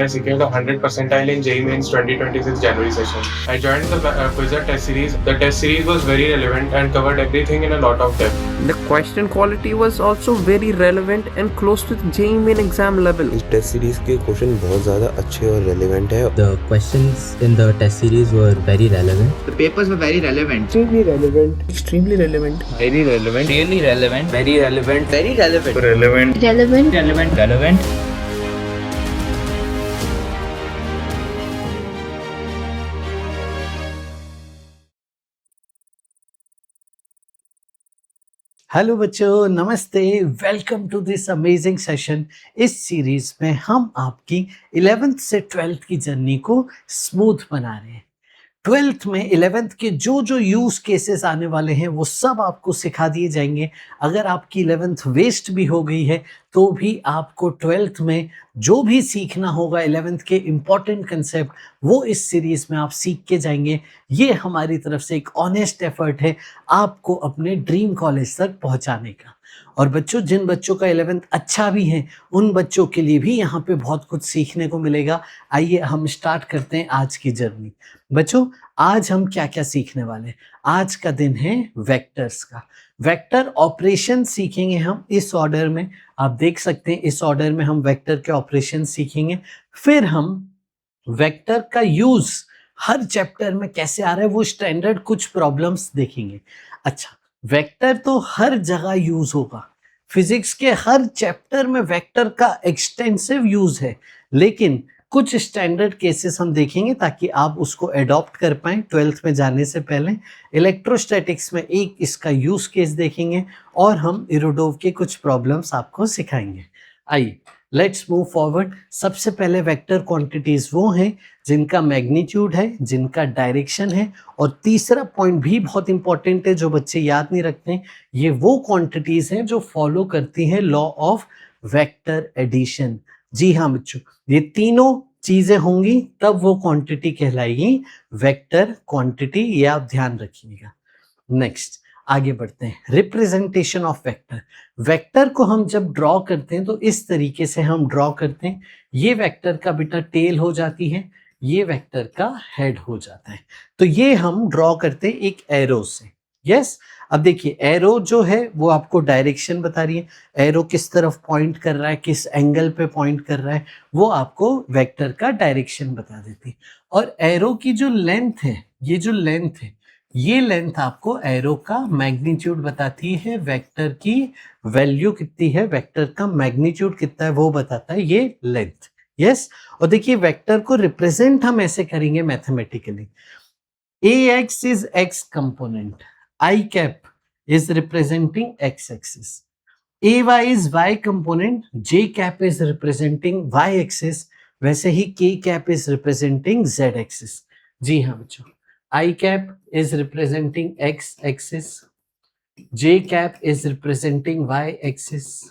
I secured a 100 percentile in JEE Mains 2026 January session. I joined the Quizzer test series. The test series was very relevant and covered everything in a lot of depth. The question quality was also very relevant and close to the JEE Main exam level. इस test series के question बहुत ज़्यादा अच्छे और relevant है. The questions in the test series were very relevant. The papers were very relevant. Extremely relevant. Extremely relevant. Very relevant. Really relevant. Very relevant. Very relevant. Relevant. Relevant. Relevant. Relevant. Hello बच्चों, नमस्ते, welcome to this amazing session. इस series में हम आपकी 11th से 12th की journey को smooth बना रहे हैं. 12th में 11th के जो यूज केसेस आने वाले हैं वो सब आपको सिखा दिए जाएंगे. अगर आपकी 11th वेस्ट भी हो गई है तो भी आपको 12th में जो भी सीखना होगा 11th के इम्पॉर्टेंट कंसेप्ट वो इस सीरीज में आप सीख के जाएंगे. ये हमारी तरफ से एक ऑनेस्ट एफर्ट है आपको अपने ड्रीम कॉलेज तक पहुंचाने का. और बच्चों, जिन बच्चों का 11th अच्छा भी है उन बच्चों के लिए भी यहाँ पे बहुत कुछ सीखने को मिलेगा. आइए हम स्टार्ट करते हैं आज की जर्नी. बच्चों, आज हम क्या क्या सीखने वाले हैं. आज का दिन है वेक्टर्स का. वेक्टर ऑपरेशन सीखेंगे हम इस ऑर्डर में. आप देख सकते हैं इस ऑर्डर में हम वेक्टर के ऑपरेशन सीखेंगे. फिर हम वेक्टर का यूज हर चैप्टर में कैसे आ रहा है वो स्टैंडर्ड कुछ प्रॉब्लम्स देखेंगे. अच्छा, वेक्टर तो हर जगह यूज होगा. फिजिक्स के हर चैप्टर में वेक्टर का एक्सटेंसिव यूज है, लेकिन कुछ स्टैंडर्ड केसेस हम देखेंगे ताकि आप उसको अडॉप्ट कर पाएं 12th में जाने से पहले. इलेक्ट्रोस्टैटिक्स में एक इसका यूज केस देखेंगे और हम इरोडोव के कुछ प्रॉब्लम्स आपको सिखाएंगे. आइए लेट्स मूव फॉरवर्ड. सबसे पहले वेक्टर क्वांटिटीज वो हैं जिनका मैग्नीट्यूड है, जिनका डायरेक्शन है, और तीसरा पॉइंट भी बहुत इंपॉर्टेंट है जो बच्चे याद नहीं रखते हैं. ये वो क्वांटिटीज हैं जो फॉलो करती हैं लॉ ऑफ वेक्टर एडिशन. जी हाँ बच्चों, ये तीनों चीजें होंगी तब वो क्वांटिटी कहलाएगी वेक्टर क्वांटिटी. ये आप ध्यान रखिएगा. नेक्स्ट आगे बढ़ते हैं. Representation of vector. वेक्टर को हम जब ड्रॉ करते हैं तो इस तरीके से हम ड्रॉ करते हैं. ये वेक्टर का बेटा टेल हो जाती है, ये वेक्टर का हेड हो जाता है. तो ये हम ड्रॉ करते हैं एक एरो से. यस, अब देखिए एरो जो है वो आपको डायरेक्शन बता रही है. एरो किस तरफ पॉइंट कर रहा है, किस एंगल पे पॉइंट कर रहा है, वो आपको वेक्टर का डायरेक्शन बता देती है. और एरो की जो लेंथ है, ये जो लेंथ है, ये लेंथ आपको एरो का मैग्नीट्यूड बताती है. वेक्टर की वैल्यू कितनी है, वेक्टर का मैग्नीट्यूड कितना है वो बताता है ये लेंथ. यस, और देखिए वेक्टर को रिप्रेजेंट हम ऐसे करेंगे mathematically. ax is x component, I cap is representing x axis, ay is y component, j cap is representing y axis, वैसे ही k cap is representing z axis. जी हाँ बच्चों, I cap is representing x axis, j cap is representing y axis,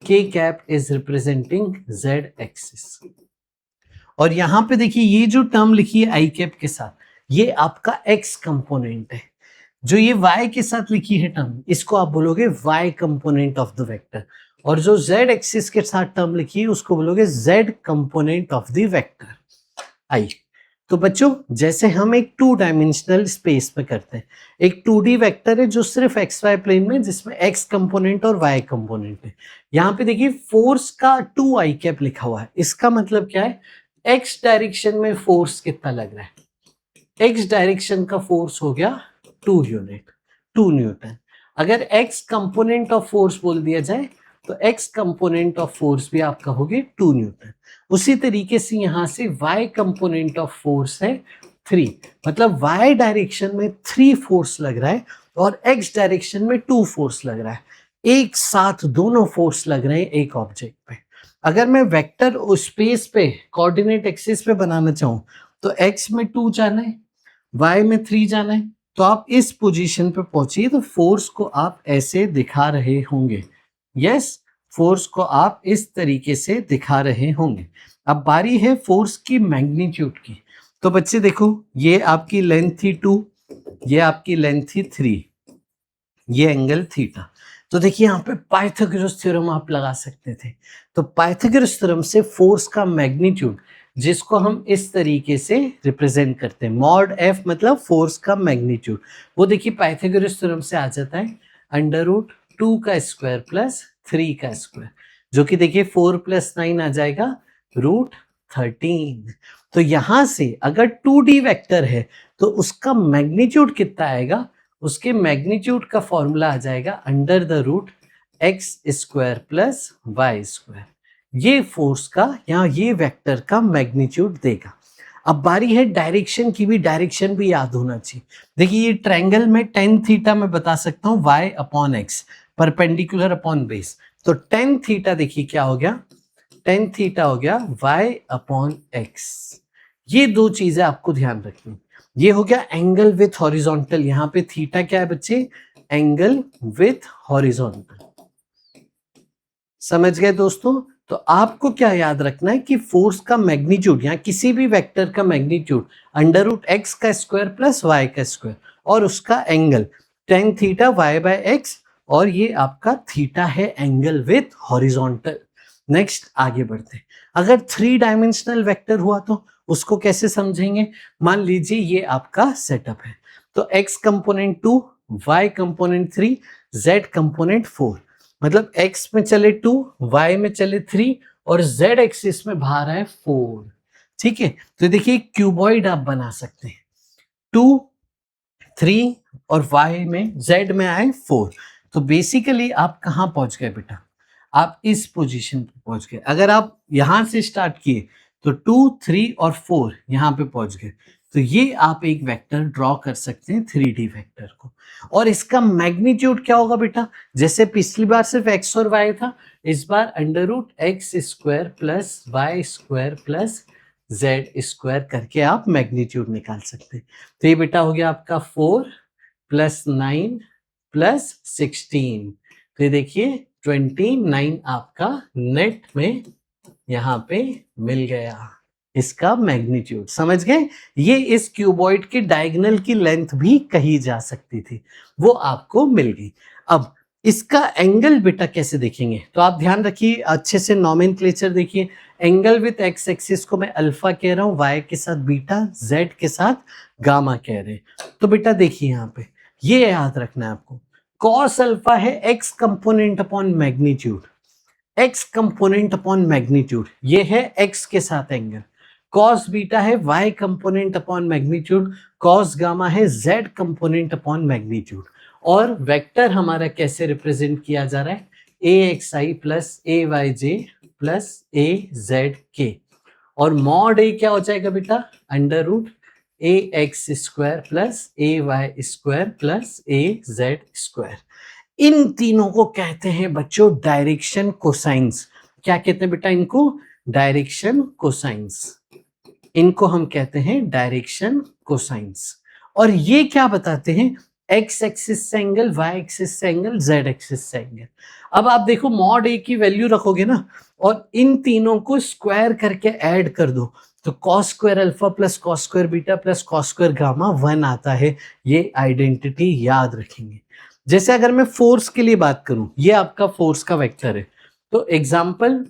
k cap is representing z axis. और यहां पे देखिए ये जो term लिखी है आई कैप के साथ, ये आपका x कंपोनेंट है. जो ये y के साथ लिखी है टर्म, इसको आप बोलोगे y component of the vector. और जो z एक्सिस के साथ टर्म लिखी है उसको बोलोगे z component of the vector. आइए, तो बच्चों जैसे हम एक 2 डायमेंशनल स्पेस में करते हैं, एक 2D वेक्टर है जो सिर्फ xy प्लेन में, जिसमें x कंपोनेंट और y कंपोनेंट है. यहाँ पे देखिए फोर्स का 2i कैप लिखा हुआ है. इसका मतलब क्या है, x डायरेक्शन में फोर्स कितना लग रहा है. x डायरेक्शन का फोर्स हो गया 2 यूनिट, 2 न्यूटन. अगर x कंपोनेंट ऑफ फोर्स बोल दिया जाए तो x कंपोनेंट ऑफ फोर्स भी आप कहोगे 2 न्यूटन. उसी तरीके से यहां से y कंपोनेंट ऑफ फोर्स है 3, मतलब y डायरेक्शन में 3 फोर्स लग रहा है और x डायरेक्शन में 2 फोर्स लग रहा है. एक साथ दोनों फोर्स लग रहे हैं एक ऑब्जेक्ट पे. अगर मैं वेक्टर स्पेस पे कोऑर्डिनेट एक्सिस पे बनाना चाहूं तो x में 2 जाना है, y में 3 जाना है. तो आप इस पोजीशन पे पहुंचिए तो फोर्स को आप ऐसे दिखा रहे होंगे. यस, फोर्स को आप इस तरीके से दिखा रहे होंगे. अब बारी है फोर्स की मैग्नीट्यूड की. तो बच्चे देखो, ये आपकी लेंथ थी 2, ये आपकी लेंथ थी 3, ये एंगल थीटा. तो तो देखिए यहाँ पे पाइथागोरस थ्योरम आप लगा सकते थे। तो पाइथागोरस थ्योरम से फोर्स का मैग्नीट्यूड, जिसको हम इस तरीके से रिप्रेजेंट करते हैं, मॉड एफ मतलब फोर्स का मैग्नीट्यूड, वो देखिए पाइथागोरस थ्योरम से आ जाता है √2 का स्क्वायर प्लस 3 का स्क्वायर, जो कि देखिए 4 + 9 आ जाएगा √13। तो यहां से अगर 2D वेक्टर है तो उसका मैग्नीट्यूड कितना आएगा, उसके मैग्नीट्यूड का फॉर्मूला आ जाएगा √x² प्लस y²। ये फोर्स का या ये वेक्टर का मैग्नीट्यूड देगा। अब बारी है डायरेक्शन की भी, डायरेक्शन भी याद होना चाहिए। देखिए ये ट्रायंगल में tan थीटा मैं बता सकता हूँ y/x, परपेंडिकुलर अपॉन बेस। तो tan थीटा देखिए क्या हो गया, tan थीटा हो गया y/x। ये दो चीजें आपको ध्यान रखनी। ये हो गया एंगल विथ हॉरिजॉन्टल, यहाँ पे थीटा क्या है बच्चे, एंगल विथ हॉरिजॉन्टल। समझ गए दोस्तों? तो आपको क्या याद रखना है कि फोर्स का मैग्नीट्यूड, यहाँ किसी भी वेक्टर का मैग्नीट्यूड √x² प्लस y² और उसका एंगल tan थीटा y/x, और ये आपका थीटा है एंगल विथ हॉरिजॉन्टल। नेक्स्ट आगे बढ़ते हैं। अगर 3 डायमेंशनल वेक्टर हुआ तो उसको कैसे समझेंगे? मान लीजिए ये आपका सेटअप है, तो x component 2, y component 3, z component 4, मतलब x में चले 2, y में चले 3 और z एक्सिस में बाहर है 4। ठीक है, तो देखिए क्यूबॉइड आप बना सकते हैं, 2, 3 और y में z में आए 4। तो बेसिकली आप कहाँ पहुंच गए बेटा, आप इस पोजीशन पे पहुंच गए। अगर आप यहां से स्टार्ट किए तो 2, 3 और 4 यहाँ पे पहुंच गए, तो ये आप एक वेक्टर ड्रॉ कर सकते हैं 3D वेक्टर को। और इसका मैग्नीट्यूड क्या होगा बेटा, जैसे पिछली बार सिर्फ x और y था, इस बार √x² plus y² plus z² करके आप मैग्नीट्यूड निकाल सकते हैं। तो ये बेटा हो गया आपका 4 + 9 + 16। तो ये देखिए 29 आपका नेट में यहाँ पे मिल गया, इसका मैग्नीट्यूड। समझ गए? ये इस क्यूबॉइड के डायगोनल की लेंथ भी कही जा सकती थी, वो आपको मिल गई। अब इसका एंगल बेटा कैसे देखेंगे, तो आप ध्यान रखिए अच्छे से, नॉमेनक्लेचर देखिए। एंगल विथ x एक्सिस को मैं अल्फा कह रहा हूँ, y के साथ बीटा, z के साथ गामा कह रहे हैं। तो बेटा देखिए यहाँ पे ये याद रखना है आपको, cos अल्फा है x component upon magnitude, x component upon magnitude, ये है x के साथ एंगल। cos बीटा है y component upon magnitude, cos gamma है z कंपोनेंट अपॉन मैग्नीट्यूड। और वेक्टर हमारा कैसे रिप्रेजेंट किया जा रहा है, axi plus ayj plus azk, और मॉड a क्या हो जाएगा बेटा, √ax² plus ay² plus az²। इन तीनों को कहते हैं बच्चों डायरेक्शन कोसाइंस। क्या कहते हैं बेटा इनको, डायरेक्शन कोसाइंस। इनको हम कहते हैं डायरेक्शन कोसाइंस। और ये क्या बताते हैं, x एक्सिस से एंगल, y एक्सिस से एंगल, z एक्सिस से एंगल। अब आप देखो मॉड a की वैल्यू रखोगे ना, और इन तीनों को स्क्वायर करके ऐड कर दो, तो cos² alpha plus cos² beta plus cos² gamma 1 आता है। ये आइडेंटिटी याद रखेंगे। जैसे अगर मैं फोर्स के लिए बात करूं, ये आपका फोर्स का वेक्टर है, तो एग्जांपल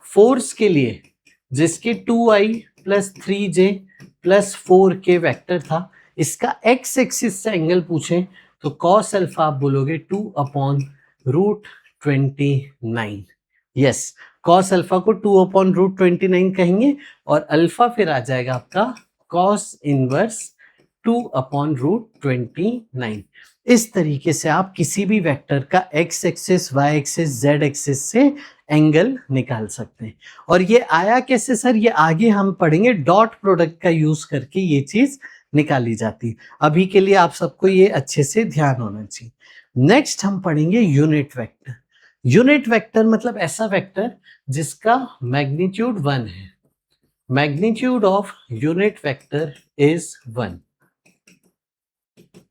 फोर्स के लिए जिसके 2i plus 3j plus 4k vector था, इसका x एक्सिस से एंगल पूछें तो cos अल्फा आप बोलोगे 2/√29। यस, cos अल्फा को 2/√29 कहेंगे, और अल्फा फिर आ जाएगा आपका cos इनवर्स 2/√29। इस तरीके से आप किसी भी वेक्टर का x axis, y axis, z axis से एंगल निकाल सकते हैं। और ये आया कैसे सर, ये आगे हम पढ़ेंगे, डॉट प्रोडक्ट का यूज करके ये चीज निकाली जाती है। अभी के लिए आप सबको ये अच्छे से ध्यान होना चाहिए। नेक्स्ट हम पढ़ेंगे यूनिट वेक्टर। यूनिट वेक्टर मतलब ऐसा वेक्टर जिसका मैग्नीट्यूड 1 है। Magnitude of unit vector is 1।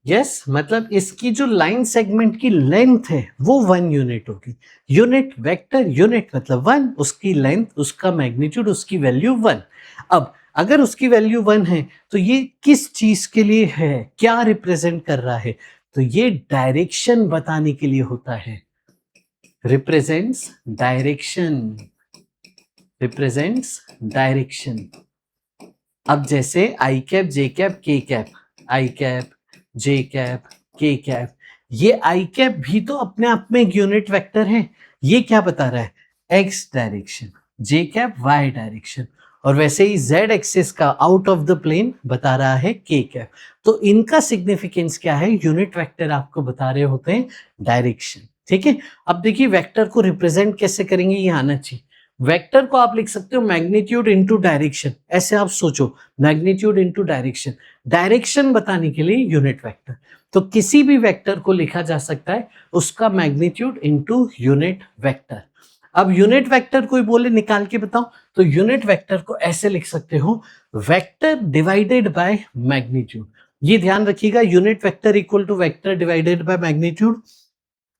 Yes, मतलब इसकी जो लाइन सेगमेंट की लेंथ है वो 1 यूनिट होगी। यूनिट वेक्टर, यूनिट मतलब 1, उसकी लेंथ, उसका मैग्नीट्यूड, उसकी वैल्यू 1। अब अगर उसकी वैल्यू 1 है तो ये किस चीज के लिए है, क्या रिप्रेजेंट कर रहा है, तो ये डायरेक्शन बताने के लिए होता है, रिप्रेजेंट्स डायरेक्शन, रिप्रेजेंट्स डायरेक्शन। अब जैसे आई कैप, जे कैप, के कैप, आई कैप, जे कैप, के कैप, ये आई कैप भी तो अपने आप में एक यूनिट वेक्टर है। ये क्या बता रहा है? एक्स डायरेक्शन, जे कैप वाई डायरेक्शन, और वैसे ही जेड एक्सिस का आउट ऑफ द प्लेन बता रहा है के कैप। तो इनका सिग्निफिकेंस क्या है? यूनिट वेक्टर आपको बता रहे होते हैं डायरेक्शन। ठीक है, अब देखिए वेक्टर को रिप्रेजेंट कैसे करेंगे, ये आना चाहिए। वेक्टर को आप लिख सकते हो मैग्नीट्यूड इनटू डायरेक्शन, ऐसे आप सोचो, मैग्नीट्यूड इनटू डायरेक्शन, डायरेक्शन बताने के लिए यूनिट वेक्टर। तो किसी भी वेक्टर को लिखा जा सकता है उसका मैग्नीट्यूड इनटू यूनिट वेक्टर। अब यूनिट वेक्टर कोई बोले निकाल के बताओ, तो यूनिट वेक्टर को ऐसे लिख सकते हो, वेक्टर डिवाइडेड बाय मैग्नीट्यूड। ये ध्यान रखिएगा, unit vector equal to vector divided by magnitude.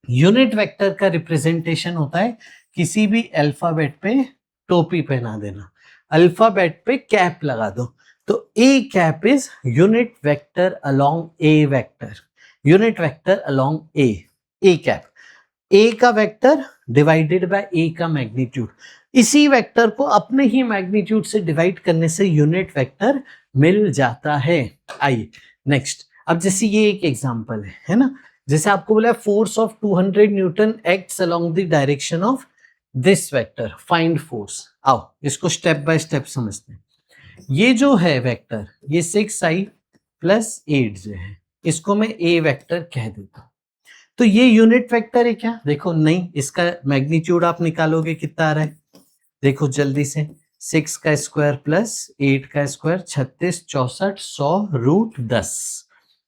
Unit vector का रिप्रेजेंटेशन होता है किसी भी अल्फाबेट पे टोपी पहना देना, अल्फाबेट पे कैप लगा दो, तो A cap is unit vector along A vector, unit vector along A cap, A का वेक्टर डिवाइडेड बाय ए का मैग्नीट्यूड। इसी वेक्टर को अपने ही मैग्नीट्यूड से डिवाइड करने से यूनिट वेक्टर मिल जाता है। आइए नेक्स्ट, अब जैसे ये एक एग्जांपल है ना, जैसे आपको बोला force of 200 Newton acts along the direction of this vector, find force. आओ इसको स्टेप बाय स्टेप समझते हैं। ये जो है वेक्टर, ये 6i प्लस 8j है, इसको मैं ए वेक्टर कह देता हूं। तो ये यूनिट वेक्टर है क्या? देखो नहीं, इसका मैग्नीट्यूड आप निकालोगे कितना आ रहा है, देखो जल्दी से, 6 का स्क्वायर प्लस 8 का स्क्वायर, 36, 64, 100 रूट 10,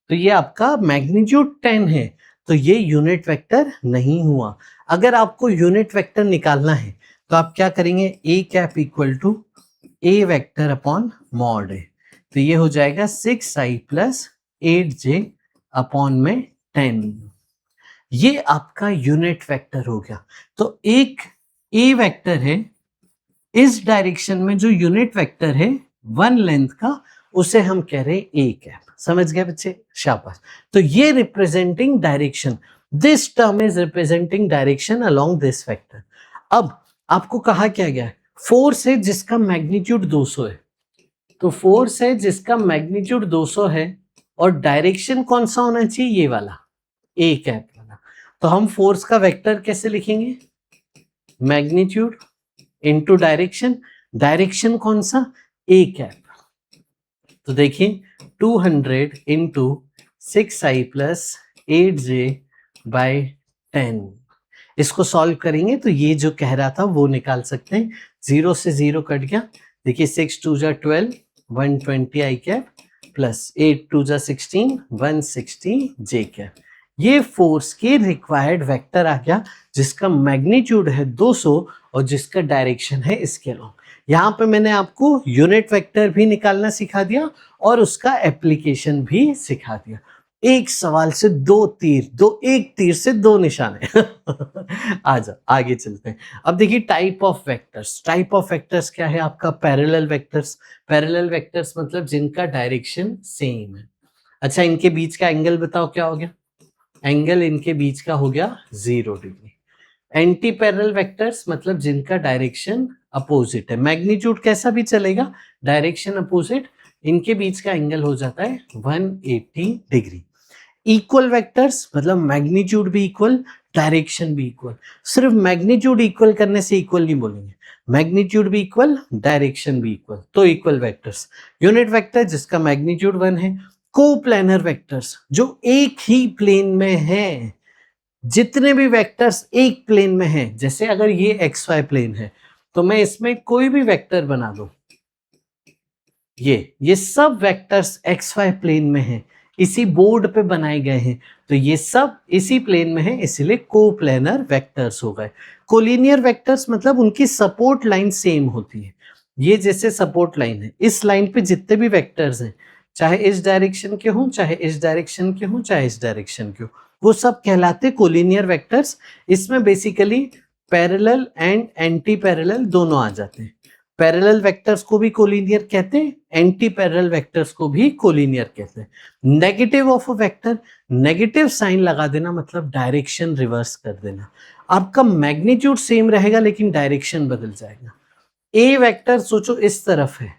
तो ये आपका मैग्नीट्यूड 10 है, तो ये यूनिट वेक्टर नहीं हुआ। अगर आपको यूनिट वेक्टर निकालना है तो आप क्या करेंगे, A cap equal to A vector upon mod है, तो ये हो जाएगा 6i प्लस 8j अपॉन में 10, ये आपका यूनिट वेक्टर हो गया। तो एक ए वेक्टर है, इस डायरेक्शन में जो यूनिट वेक्टर है 1 लेंथ का, उसे हम कह रहे हैं ए कैप। समझ गए बच्चे? शाबाश। तो ये representing direction, this term is representing direction along this vector. अब आपको कहा क्या गया है, फोर्स है जिसका मैग्नीट्यूड 200 है, तो फोर्स है जिसका मैग्नीट्यूड 200 है और डायरेक्शन कौन सा होना चाहिए, ये वाला ए कैप वाला। तो हम फोर्स का वेक्टर कैसे लिखेंगे, मैग्नीट्यूड इनटू डायरेक्शन, डायरेक्शन कौन सा, ए कैप। तो देखिए 200 into 6i plus 8j bye 10, इसको सॉल्व करेंगे तो ये जो कह रहा था वो निकाल सकते हैं, 0 से 0 कट गया, देखिए 6 2 जा 12, 120 i कैप प्लस 8 2 जा 16, 160 j कैप। ये फोर्स के रिक्वायर्ड वेक्टर आ गया जिसका मैग्नीट्यूड है 200 और जिसका डायरेक्शन है इसके अलोंग। यहाँ पे मैंने आपको यूनिट वेक्टर भी निकालना सिखा दिया और उसका एप्लीकेशन भी सिखा दिया। एक सवाल से दो तीर, एक तीर से दो निशाने। आ जाओ आगे चलते हैं। अब देखिए type of vectors. Type of vectors क्या है आपका, पैरेलल वेक्टर्स। पैरेलल वेक्टर्स मतलब जिनका डायरेक्शन सेम है। अच्छा, इनके बीच का एंगल बताओ क्या हो गया, एंगल इनके बीच का हो गया 0 डिग्री। एंटी पैरेलल वेक्टर्स मतलब जिनका डायरेक्शन अपोजिट है, मैग्नीट्यूड कैसा भी चलेगा, डायरेक्शन अपोजिट, इनके बीच का एंगल हो जाता है 180 डिग्री। इक्वल वेक्टर्स मतलब मैग्नीट्यूड भी इक्वल, डायरेक्शन भी इक्वल। सिर्फ मैग्नीट्यूड इक्वल करने से इक्वल नहीं बोलेंगे, मैग्नीट्यूड भी इक्वल, डायरेक्शन भी इक्वल, तो इक्वल वेक्टर्स। यूनिट वेक्टर जिसका मैग्नीट्यूड 1 है। कोप्लेनर वेक्टर्स जो एक ही प्लेन में है, जितने भी वेक्टर्स एक प्लेन में हैं, जैसे अगर ये XY प्लेन है तो मैं इसमें कोई भी वेक्टर बना दूं, ये सब वेक्टर्स XY प्लेन में हैं, इसी बोर्ड पे बनाए गए हैं, तो ये सब इसी प्लेन में है, इसलिए कोप्लेनर वेक्टर्स हो गए। कोलिनियर वेक्टर्स मतलब उनकी सपोर्ट लाइन सेम होती है। ये जैसे सपोर्ट लाइन है, इस लाइन पे जितने भी वेक्टर्स हैं, चाहे इस डायरेक्शन के हों, चाहे इस डायरेक्शन के हों, चाहे इस डायरेक्शन के हों, वो सब कहलाते कोलिनियर वेक्टर्स। इसमें basically parallel and anti parallel दोनों आ जाते हैं। पैरेलल वेक्टर्स को भी कोलिनियर कहते हैं, एंटी पैरेलल वेक्टर्स को भी कोलिनियर कहते हैं। Negative of a vector, negative sign लगा देना मतलब डायरेक्शन रिवर्स कर देना। आपका मैग्नीट्यूड सेम रहेगा लेकिन डायरेक्शन बदल जाएगा। ए वेक्टर सोचो इस तरफ है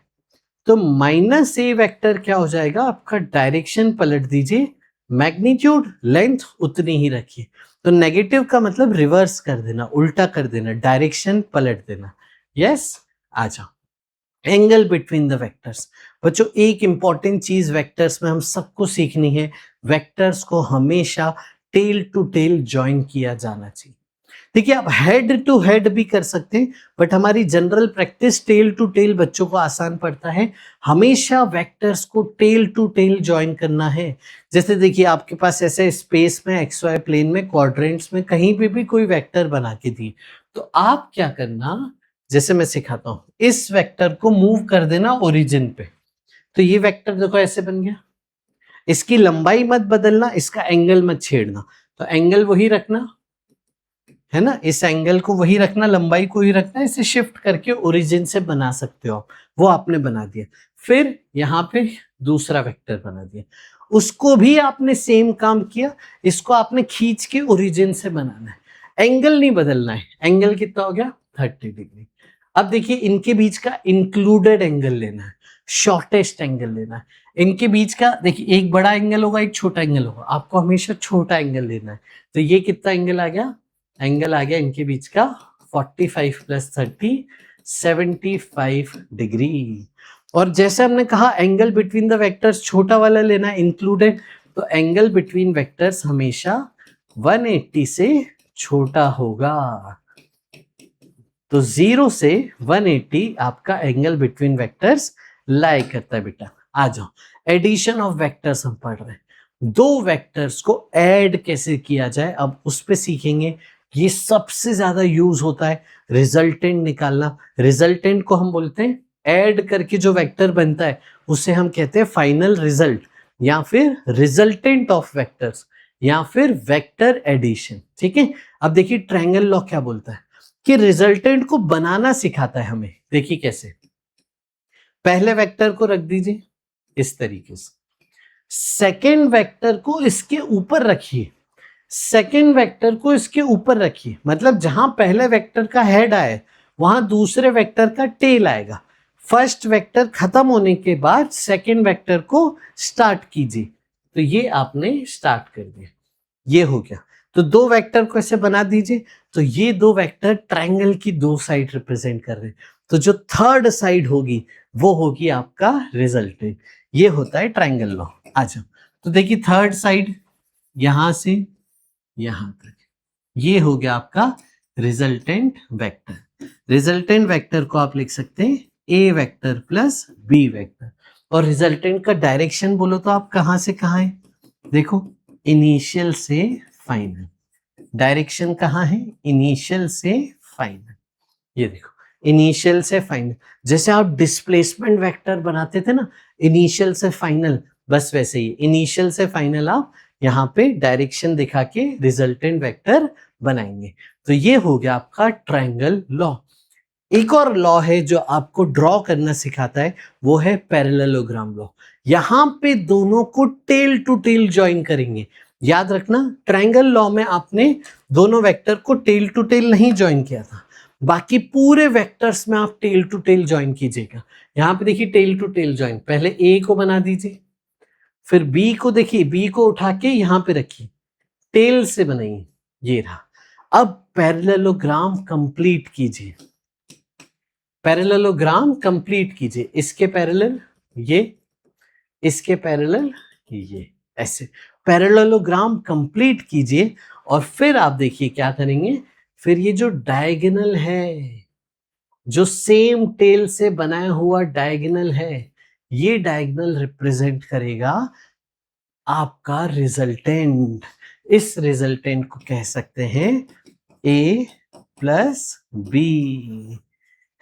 तो माइनस ए वेक्टर क्या हो जाएगा, आपका डायरेक्शन पलट दीजिए, मैग्नीट्यूड लेंथ उतनी ही रखिए। तो नेगेटिव का मतलब रिवर्स कर देना, उल्टा कर देना, डायरेक्शन पलट देना। यस, आ जाओ। Angle between the vectors. बच्चों एक इंपॉर्टेंट चीज वेक्टर्स में हम सबको सीखनी है, वेक्टर्स को हमेशा टेल टू टेल ज्वाइन किया जाना चाहिए। देखिए आप हेड टू हेड भी कर सकते हैं, बट हमारी general practice tell to tell बच्चों को आसान पड़ता है। हमेशा वेक्टर्स को टेल टू टेल ज्वाइन करना है। जैसे देखिए आपके पास ऐसे स्पेस में एक्स वाई प्लेन में क्वाड्रेंट्स में कहीं पे भी कोई वेक्टर बना के दी, तो आप क्या करना, जैसे मैं सिखाता हूं, इस वेक्टर को मूव कर देना ओरिजिन पे। तो ये वेक्टर देखो ऐसे बन गया, इसकी लंबाई मत बदलना, इसका एंगल मत छेड़ना। तो एंगल वही रखना है ना, इस एंगल को वही रखना, लंबाई को ही रखना, इसे शिफ्ट करके ओरिजिन से बना सकते हो। वो आपने बना दिया। फिर यहाँ पे दूसरा वेक्टर बना दिया, उसको भी आपने सेम काम किया, इसको आपने खींच के ओरिजिन से बनाना है। एंगल नहीं बदलना है। एंगल कितना हो गया, 30 डिग्री। अब देखिए इनके बीच का इंक्लूडेड एंगल लेना है, शॉर्टेस्ट एंगल लेना है। इनके बीच का देखिए एक बड़ा एंगल होगा, एक छोटा एंगल होगा, आपको हमेशा छोटा एंगल लेना है। तो ये कितना एंगल आ गया, एंगल आ गया इनके बीच का 45 प्लस 30 75 डिग्री। और जैसे हमने कहा एंगल बिटवीन द वेक्टर्स छोटा वाला लेना है, इंक्लूडेड। तो एंगल बिटवीन वेक्टर्स हमेशा 180 से छोटा होगा। तो 0 से 180 आपका एंगल बिटवीन वेक्टर्स लाई करता है बेटा। आ जाओ, एडिशन ऑफ वेक्टर्स हम पढ़ रहे हैं। दो वेक्टर्स को ऐड कैसे किया जाए अब उस पे सीखेंगे। ये सबसे ज्यादा यूज होता है रिजल्टेंट निकालना। रिजल्टेंट को हम बोलते हैं, ऐड करके जो वेक्टर बनता है उसे हम कहते हैं फाइनल रिजल्ट, या फिर रिजल्टेंट ऑफ वेक्टर्स, या फिर वेक्टर एडिशन। ठीक है, अब देखिए ट्रायंगल लॉ क्या बोलता है कि रिजल्टेंट को बनाना सिखाता है हमें। देखिए कैसे, पहले वेक्टर को रख दीजिए इस तरीके से, सेकेंड वेक्टर को इसके ऊपर रखिए, सेकेंड वेक्टर को इसके ऊपर रखिए, मतलब जहां पहले वेक्टर का हेड आए वहां दूसरे वेक्टर का टेल आएगा। फर्स्ट वेक्टर खत्म होने के बाद सेकेंड वेक्टर को स्टार्ट कीजिए। तो ये आपने स्टार्ट कर दिया, ये हो गया। तो दो वेक्टर को ऐसे बना दीजिए। तो ये दो वेक्टर ट्रायंगल की दो साइड रिप्रेजेंट कर रहे हैं। तो जो थर्ड साइड होगी वो होगी आपका रिजल्टेंट। ये होता है ट्रायंगल लॉ। अच्छा, तो देखिए थर्ड साइड यहां से यहां तक, ये हो गया आपका रिजल्टेंट वेक्टर। रिजल्टेंट वेक्टर को आप लिख सकते हैं ए वेक्टर प्लस बी वेक्टर। और रिजल्टेंट का डायरेक्शन बोलो तो आप कहां से कहां है, देखो इनिशियल से फाइनल। डायरेक्शन कहां है, इनिशियल से फाइनल। ये देखो इनिशियल से फाइनल, जैसे आप डिस्प्लेसमेंट वेक्टर बनाते थे ना इनिशियल से फाइनल, बस वैसे ही इनिशियल से फाइनल आप यहाँ पे डायरेक्शन दिखा के रिजल्टेंट वेक्टर बनाएंगे। तो ये हो गया आपका ट्रायंगल लॉ। एक और लॉ है जो आपको ड्रॉ करना सिखाता है, वो है पैरेललोग्राम लॉ। यहाँ पे दोनों को टेल टू टेल ज्वाइन करेंगे। याद रखना ट्रायंगल लॉ में आपने दोनों वेक्टर को टेल टू टेल नहीं ज्वाइन किया था, बाकी पूरे वेक्टर्स में आप टेल टू टेल ज्वाइन कीजिएगा। यहाँ पे देखिए टेल टू टेल ज्वाइन, पहले ए को बना दीजिए, फिर बी को देखिए, बी को उठा के यहाँ पे रखिए, टेल से बनाइए, ये रहा। अब पैरेललोग्राम कंप्लीट कीजिए, पैरेललोग्राम कंप्लीट कीजिए। इसके पैरेलल ये, इसके पैरेलल ये, ऐसे पैरेललोग्राम कंप्लीट कीजिए। और फिर आप देखिए क्या करेंगे, फिर ये जो डायगोनल है, जो सेम टेल से बनाया हुआ डायगोनल है, ये डायगोनल रिप्रेजेंट करेगा आपका रिजल्टेंट। इस रिजल्टेंट को कह सकते हैं ए प्लस बी,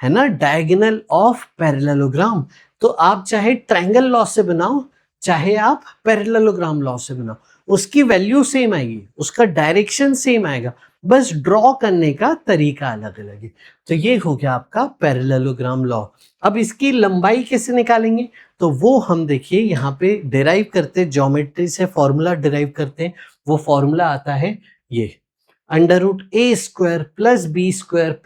है ना, डायगोनल ऑफ पैरेललोग्राम। तो आप चाहे ट्रायंगल लॉ से बनाओ, चाहे आप पैरेललोग्राम लॉ से बनाओ, उसकी वैल्यू सेम आएगी, उसका डायरेक्शन सेम आएगा, बस ड्रॉ करने का तरीका अलग अलग है। तो ये हो गया आपका पैरेललोग्राम लॉ। अब इसकी लंबाई कैसे निकालेंगे, तो वो हम देखिए यहाँ पे डिराइव करते हैं, ज्योमेट्री से फॉर्मूला डिराइव करते हैं। वो फॉर्मूला आता है ये, √a² + b²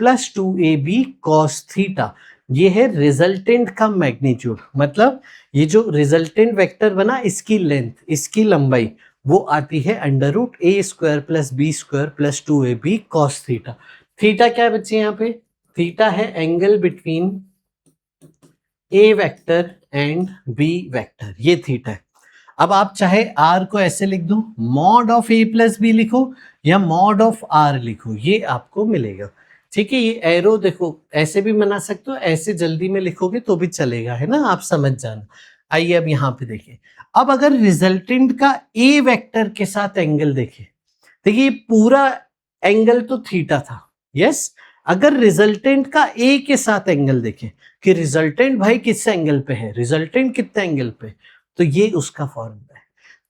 + 2ab cos theta. ये है रिजल्टेंट का मैग्नीट्यूड, मतलब ये जो रिजल्टेंट वेक्टर बना इसकी लेंथ, इसकी लंबाई वो आती है √a² + b² + 2ab cos theta. Theta क्या है बच्चे यहाँ पे, थीटा है angle between a vector and b vector, ये थीटा है। अब आप चाहे r को ऐसे लिख दो, मॉड ऑफ a + b लिखो या मॉड ऑफ r लिखो, ये आपको मिलेगा। ठीक है, ये एरो देखो ऐसे भी बना सकते हो, ऐसे जल्दी में लिखोगे तो भी चलेगा, है ना, आप समझ जाना। आइए अब यहाँ पे देखिए, अब अगर रिजल्टेंट का a वेक्टर के साथ एंगल देखें, देखिए पूरा एंगल तो थीटा था, यस। अगर रिजल्टेंट का a के साथ एंगल देखें कि रिजल्टेंट भाई किस एंगल पे है, रिजल्टेंट कितने एंगल पे, तो ये उसका फॉर्मूला है।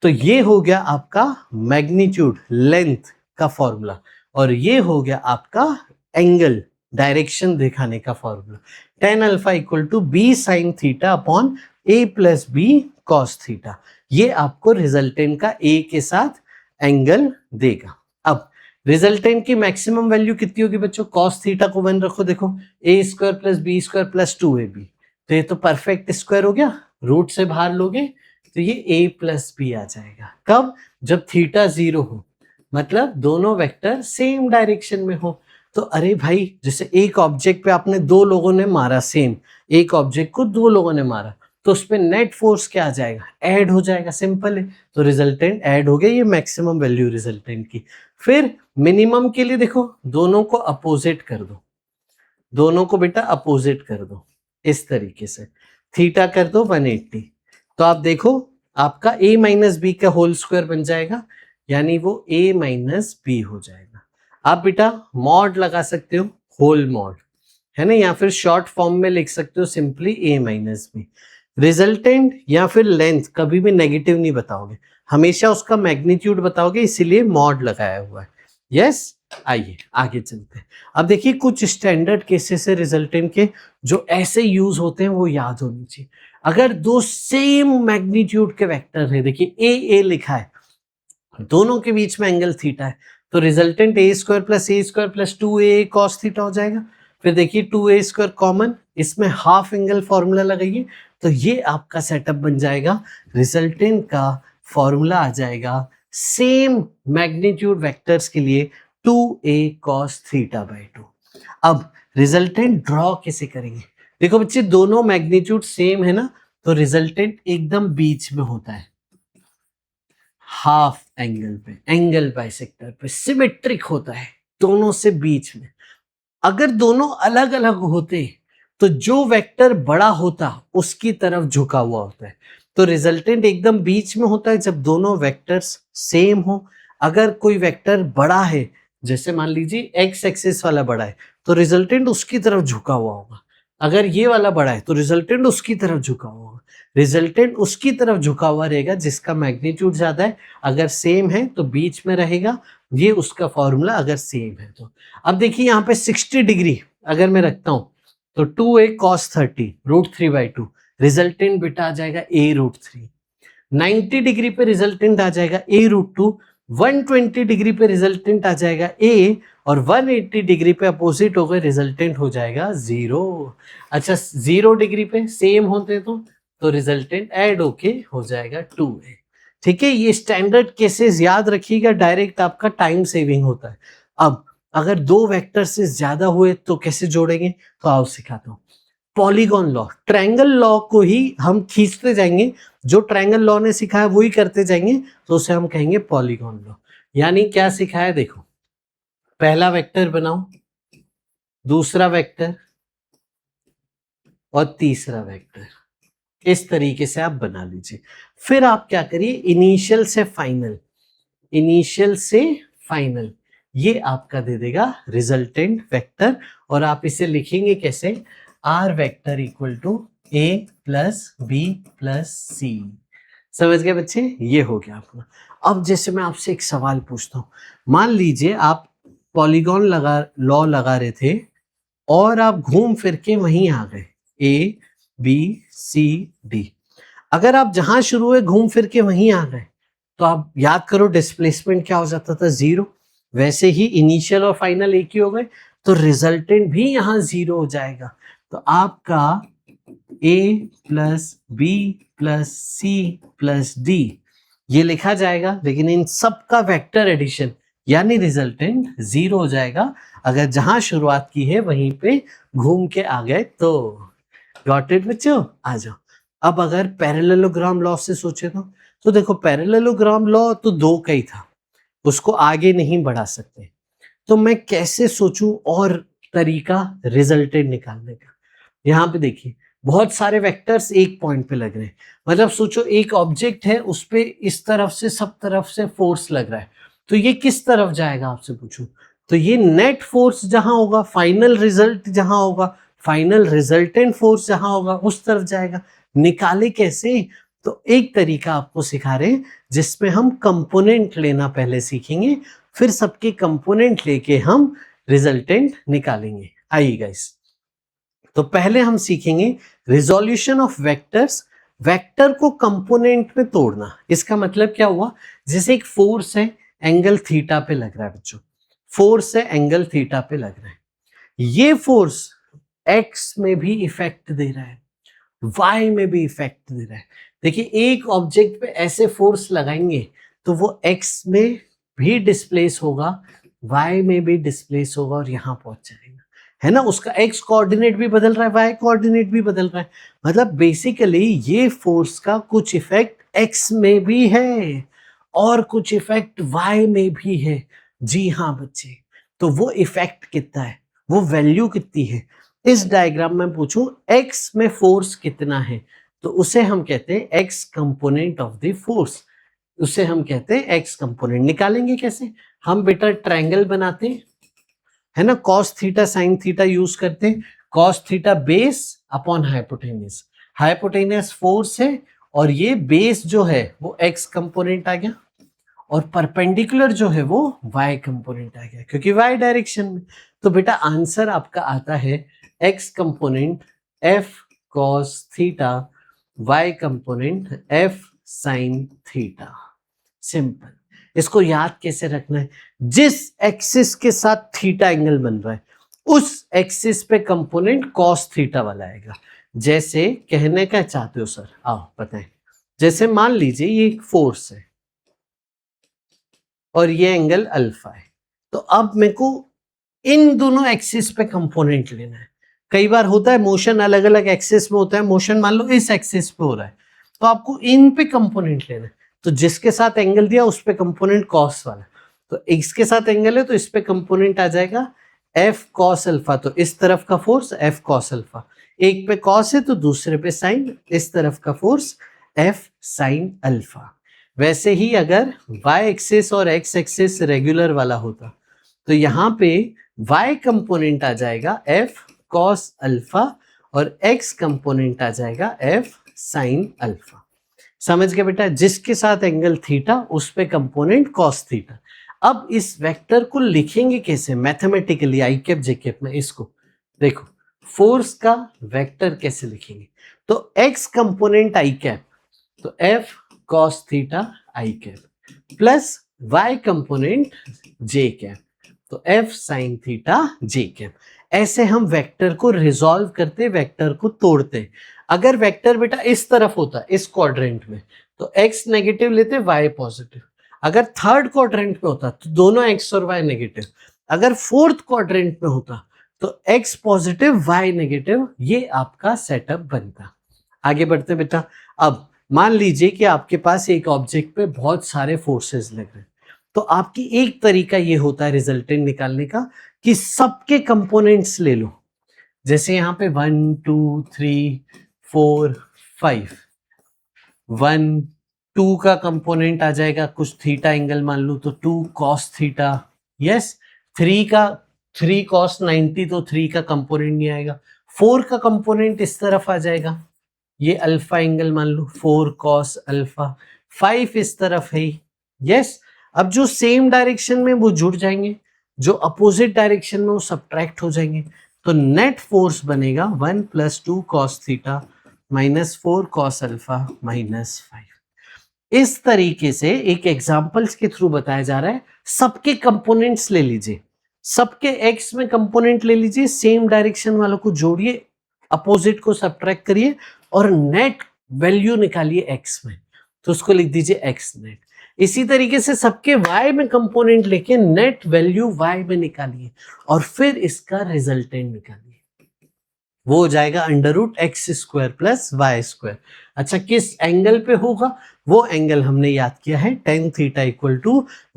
तो ये हो गया आपका मैग्नीट्यूड, लेंथ का फॉर्मूला, और ये हो गया आपका एंगल, डायरेक्शन दिखाने का formula. tan α = b sin theta upon a + b cos theta. ये आपको रिजल्टेंट का a के साथ एंगल देगा। अब रिजल्टेंट की मैक्सिमम वैल्यू कितनी होगी बच्चों, cos थीटा को 1 रखो, देखो a² + b² + 2ab, तो ये तो परफेक्ट स्क्वायर हो गया, रूट से बाहर लोगे तो ये a + b आ जाएगा। कब, जब थीटा 0 हो, मतलब दोनों वेक्टर सेम डायरेक्शन में हो। तो अरे भाई जैसे एक ऑब्जेक्ट पे आपने दो लोगों ने मारा, सेम एक ऑब्जेक्ट को दो लोगों ने मारा, तो उस पे नेट फोर्स क्या आ जाएगा, ऐड हो जाएगा, सिंपल है। तो रिजल्टेंट ऐड हो गया, ये मैक्सिमम वैल्यू रिजल्टेंट की। फिर मिनिमम के लिए देखो, दोनों को अपोजिट कर दो, दोनों को बेटा अपोजिट कर दो, इस तरीके से थीटा कर दो 180, तो आप देखो आपका a - b का होल स्क्वायर बन जाएगा, यानी वो a - b हो जाएगा। आप बेटा मॉड लगा सकते हो, होल मॉड, है ना, या फिर शॉर्ट फॉर्म में लिख सकते हो सिंपली a - b। रिजल्टेंट या फिर लेंथ कभी भी नेगेटिव नहीं बताओगे, हमेशा उसका मैग्नीट्यूड बताओगे, इसीलिए मॉड लगाया हुआ है, यस। आइए आगे चलते हैं। अब देखिए कुछ स्टैंडर्ड केसेस है रिजल्टेंट के जो ऐसे यूज होते हैं, वो याद होनी चाहिए। अगर दो सेम मैग्नीट्यूड के वेक्टर है, देखिए a लिखा है, दोनों के बीच में एंगल थीटा है, तो resultant a² + a² + 2a cos theta हो जाएगा। फिर देखिए 2a² कॉमन, इसमें हाफ एंगल फॉर्मूला लगाइए, तो ये आपका सेटअप बन जाएगा। रिजल्टेंट का फॉर्मूला आ जाएगा सेम मैग्नीट्यूड वेक्टर्स के लिए 2a cos θ/2। अब रिजल्टेंट ड्रॉ कैसे करेंगे, देखो बच्चे दोनों मैग्नीट्यूड सेम है ना, तो रिजल्टेंट एकदम बीच में होता है, हाफ एंगल पे, एंगल बाइसेक्टर पे, सिमेट्रिक होता है, दोनों से बीच में। अगर दोनों अलग अलग होते तो जो वेक्टर बड़ा होता उसकी तरफ झुका हुआ होता है, तो रिजल्टेंट एकदम बीच में होता है जब दोनों वेक्टर्स सेम हो। अगर कोई वेक्टर बड़ा है, जैसे मान लीजिए एक्स एक्सिस वाला बड़ा है, तो रिजल्टेंट उसकी तरफ झुका हुआ होगा। अगर ये वाला बड़ा है तो रिजल्टेंट उसकी तरफ झुका हुआ होगा। रिजल्टेंट उसकी तरफ झुका हुआ रहेगा जिसका मैग्नीट्यूड ज्यादा है, अगर सेम है तो बीच में रहेगा, ये उसका फॉर्मूला अगर सेम है तो। अब देखिए यहाँ पे 60 डिग्री अगर मैं रखता हूँ तो 2a cos 30 √3/2, रिजल्टेंट बेटा आ जाएगा a√3। 90 डिग्री पे रिजल्टेंट आ जाएगा a√2, 120 डिग्री पे रिजल्टेंट आ जाएगा a, और 180 डिग्री पे अपोजिट हो गए, रिजल्टेंट हो जाएगा 0। अच्छा 0 डिग्री पे सेम होते तो रिजल्टेंट ऐड होके हो जाएगा 2a। ठीक है, ये स्टैंडर्ड केसेस याद रखिएगा, डायरेक्ट आपका टाइम सेविंग होता है। अब अगर दो वेक्टर से ज्यादा हुए तो कैसे जोड़ेंगे, तो आओ सिखाता हूँ। पॉलीगॉन लॉ, ट्रायंगल लॉ को ही हम खींचते जाएंगे, जो ट्रायंगल लॉ ने सिखाया वही करते जाएंगे, तो उसे हम कहेंगे पॉलीगॉन लॉ। यानी क्या सिखाया, देखो पहला वेक्टर बनाओ, दूसरा वेक्टर और तीसरा वेक्टर, इस तरीके से आप बना लीजिए। फिर आप क्या करिए, इनिशियल से फाइनल, इनिशियल से फाइनल, ये आपका दे देगा रिजल्टेंट वेक्टर, और आप इसे लिखेंगे कैसे, r vector equal to a + b + c। समझ गए बच्चे, ये हो गया अपना। अब जैसे मैं आपसे एक सवाल पूछता हूँ, मान लीजिए आप पॉलीगॉन लॉ लगा रहे थे और आप घूम फिर के वहीं आ गए, ए बी सी डी। अगर आप जहां शुरू हुए घूम फिर के वहीं आ गए तो आप याद करो डिस्प्लेसमेंट क्या हो जाता था, 0। वैसे ही इनिशियल और फाइनल एक ही हो गए, तो रिजल्टेंट भी यहाँ 0 हो जाएगा। तो आपका a plus B plus C plus D ये लिखा जाएगा, लेकिन इन सब का वेक्टर एडिशन यानी रिजल्टेंट 0 हो जाएगा अगर जहां शुरुआत की है वहीं पे घूम के आ गए तो। गॉट इट बच्चों? आ जाओ। अब अगर पैरेललोग्राम लॉ से सोचे तो देखो पैरेललोग्राम लॉ तो 2 का ही था, उसको आगे नहीं बढ़ा सकते। तो मैं कैसे सोचूं और तरीका रिजल्टेंट निकालने का। यहाँ पे देखिए बहुत सारे वेक्टर्स एक पॉइंट पे लग रहे हैं, मतलब सोचो एक ऑब्जेक्ट है, उस पे इस तरफ से सब तरफ से फोर्स लग रहा है, तो ये किस तरफ जाएगा आपसे पूछूं, तो ये नेट फोर्स जहां होगा, फाइनल रिजल्ट जहां होगा, फाइनल रिजल्टेंट फोर्स जहां होगा उस तरफ जाएगा। निकाले कैसे? तो एक तरीका आपको सिखा रहे हैं जिसमें हम कंपोनेंट लेना पहले सीखेंगे, फिर सबके कंपोनेंट लेके हम रिजल्टेंट निकालेंगे। आइए गाइस, तो पहले हम सीखेंगे रिजोल्यूशन ऑफ वेक्टर्स, वेक्टर को कंपोनेंट में तोड़ना। इसका मतलब क्या हुआ, जैसे एक फोर्स है एंगल थीटा पे लग रहा है बच्चों, फोर्स है एंगल थीटा पे लग रहा है, ये फोर्स एक्स में भी इफेक्ट दे रहा है, वाई में भी इफेक्ट दे रहा है। देखिए एक ऑब्जेक्ट पे ऐसे फोर्स लगाएंगे तो वो एक्स में भी डिस्प्लेस होगा, वाई में भी डिस्प्लेस होगा और यहां पहुंच जाएगा, है ना। उसका एक्स कोऑर्डिनेट भी बदल रहा है, वाई कोऑर्डिनेट भी बदल रहा है, मतलब बेसिकली ये फोर्स का कुछ इफेक्ट एक्स में भी है और कुछ इफेक्ट वाई में भी है। जी हाँ बच्चे, तो वो इफेक्ट कितना है, वो वैल्यू कितनी है। इस डायग्राम में पूछूं एक्स में फोर्स कितना है, तो उसे हम कहते हैं x component of the force, उसे हम कहते हैं एक्स कंपोनेंट। निकालेंगे कैसे? हम बेटा ट्रायंगल बनाते हैं, है ना, cos theta sine theta use करते हैं। Cos theta base upon hypotenuse, hypotenuse force है और ये बेस जो है वो एक्स कंपोनेंट आ गया और परपेंडिकुलर जो है वो वाई कंपोनेंट आ गया, क्योंकि वाई डायरेक्शन में। तो बेटा आंसर आपका आता है X component F cos theta, Y component F sine theta. Simple. इसको याद कैसे रखना है, जिस एक्सिस के साथ थीटा एंगल बन रहा है उस एक्सिस पे कंपोनेंट कॉस थीटा वाला आएगा। जैसे कहने का चाहते हो सर, आओ बताएं। जैसे मान लीजिए ये एक फोर्स है और ये एंगल अल्फा है, तो अब मेरे को इन दोनों एक्सिस पे कंपोनेंट लेना है। कई बार होता है मोशन अलग अलग एक्सिस में होता है, मोशन मान लो इस एक्सिस पे हो रहा है, तो आपको इन पे कंपोनेंट लेना है। तो जिसके साथ एंगल दिया उस पे कंपोनेंट कॉस वाला, तो इसके साथ एंगल है तो इस पे कंपोनेंट आ जाएगा एफ कॉस अल्फा, तो इस तरफ का फोर्स एफ कॉस अल्फा, एक पे कॉस है तो दूसरे पे साइन, इस तरफ का फोर्स एफ साइन अल्फा। वैसे ही अगर वाई एक्सिस और एक्स एक्सिस रेगुलर वाला होता तो यहाँ पे वाई कंपोनेंट आ जाएगा एफ कॉस अल्फा और एक्स कंपोनेंट आ जाएगा एफ साइन अल्फा। समझ गए बेटा, जिसके साथ एंगल थीटा उस पे कंपोनेंट कॉस थीटा। अब इस वेक्टर को लिखेंगे कैसे मैथमेटिकली, आई कैप जे कैप में। इसको देखो फोर्स का वेक्टर कैसे लिखेंगे, तो एक्स कंपोनेंट आई कैप तो एफ कॉस थीटा आई कैप प्लस वाई कंपोनेंट जे कैप तो एफ साइन थीटा जे कैप। ऐसे हम वेक्टर को रिजॉल्व करते, वेक्टर को तोड़ते। अगर वेक्टर बेटा इस तरफ होता इस क्वाड्रेंट में तो x नेगेटिव लेते, y पॉजिटिव। अगर थर्ड क्वाड्रेंट में होता तो दोनों x और y नेगेटिव। अगर फोर्थ क्वाड्रेंट में होता तो x पॉजिटिव y नेगेटिव, ये आपका सेटअप बनता। आगे बढ़ते बेटा। अब मान लीजिए कि आपके पास एक ऑब्जेक्ट पे बहुत सारे फोर्सेस लग रहे हैं, तो आपकी एक तरीका ये होता है रिजल्टेंट निकालने का कि सबके कंपोनेंट्स ले लो। जैसे यहाँ पे 1 2 3 4 5, 1 2 का कंपोनेंट आ जाएगा कुछ थीटा एंगल मान लो तो 2 कॉस थीटा, यस। 3 का 3 कॉस 90 तो 3 का कंपोनेंट नहीं आएगा। 4 का कंपोनेंट इस तरफ आ जाएगा, ये अल्फा एंगल मान लो 4 कॉस अल्फा। 5 इस तरफ है, यस। अब जो सेम डायरेक्शन में वो जुड़ जाएंगे जो अपोजिट डायरेक्शन में वो सब्ट्रैक्ट हो जाएंगे, तो नेट फोर्स बनेगा 1 + 2 cos theta minus 4 cos alpha minus 5। इस तरीके से एक एग्जाम्पल्स के थ्रू बताया जा रहा है। सबके कंपोनेंट्स ले लीजिए, सबके एक्स में कंपोनेंट ले लीजिए, सेम डायरेक्शन वालों को जोड़िए, अपोजिट को सब्ट्रैक्ट करिए और नेट वैल्यू निकालिए एक्स में, तो उसको लिख दीजिए एक्स नेट। इसी तरीके से सबके y में कंपोनेंट लेके नेट वैल्यू y में निकालिए और फिर इसका रिजल्टेंट निकालिए, वो हो जाएगा √x² + y²। अच्छा, किस एंगल पे होगा? वो एंगल हमने याद किया है tan थीटा =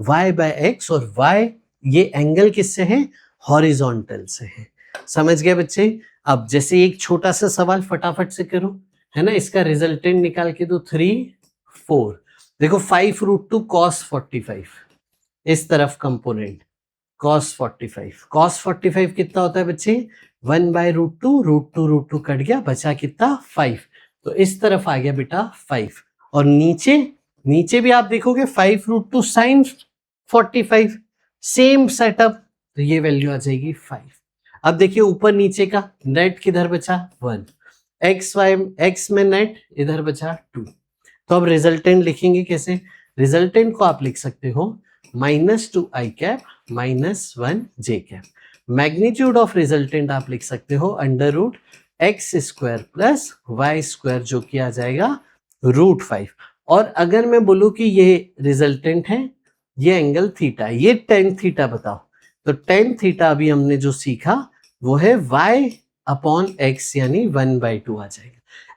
y/x, और y ये एंगल किससे है? हॉरिजॉन्टल से है। समझ गए बच्चे? अब जैसे एक छोटा सा सवाल फटाफट से करो, है ना, इसका रिजल्टेंट निकाल के दो 3 4। देखो 5√2 cos 45, इस तरफ कंपोनेंट cos 45, cos 45 कितना होता है बच्चे? 1/√2, √2 कट गया, बचा कितना? 5। तो इस तरफ आ गया बेटा 5, और नीचे भी आप देखोगे 5√2 sin 45, सेम सेटअप, तो ये वैल्यू आ जाएगी 5। अब देखिए ऊपर नीचे का नेट किधर बचा? 1, x में नेट इधर बचा 2। तो अब रिजल्टेंट लिखेंगे कैसे? रिजल्टेंट को आप लिख सकते हो -2i cap -1j cap. Magnitude of resultant आप लिख सकते हो √x² + y², जो कि आ जाएगा √5। और अगर मैं बोलूं कि ये रिजल्टेंट है, ये एंगल थीटा, ये tan थीटा बताओ, तो tan थीटा अभी हमने जो सीखा वो है y/x यानी 1/2 आ जाएगा।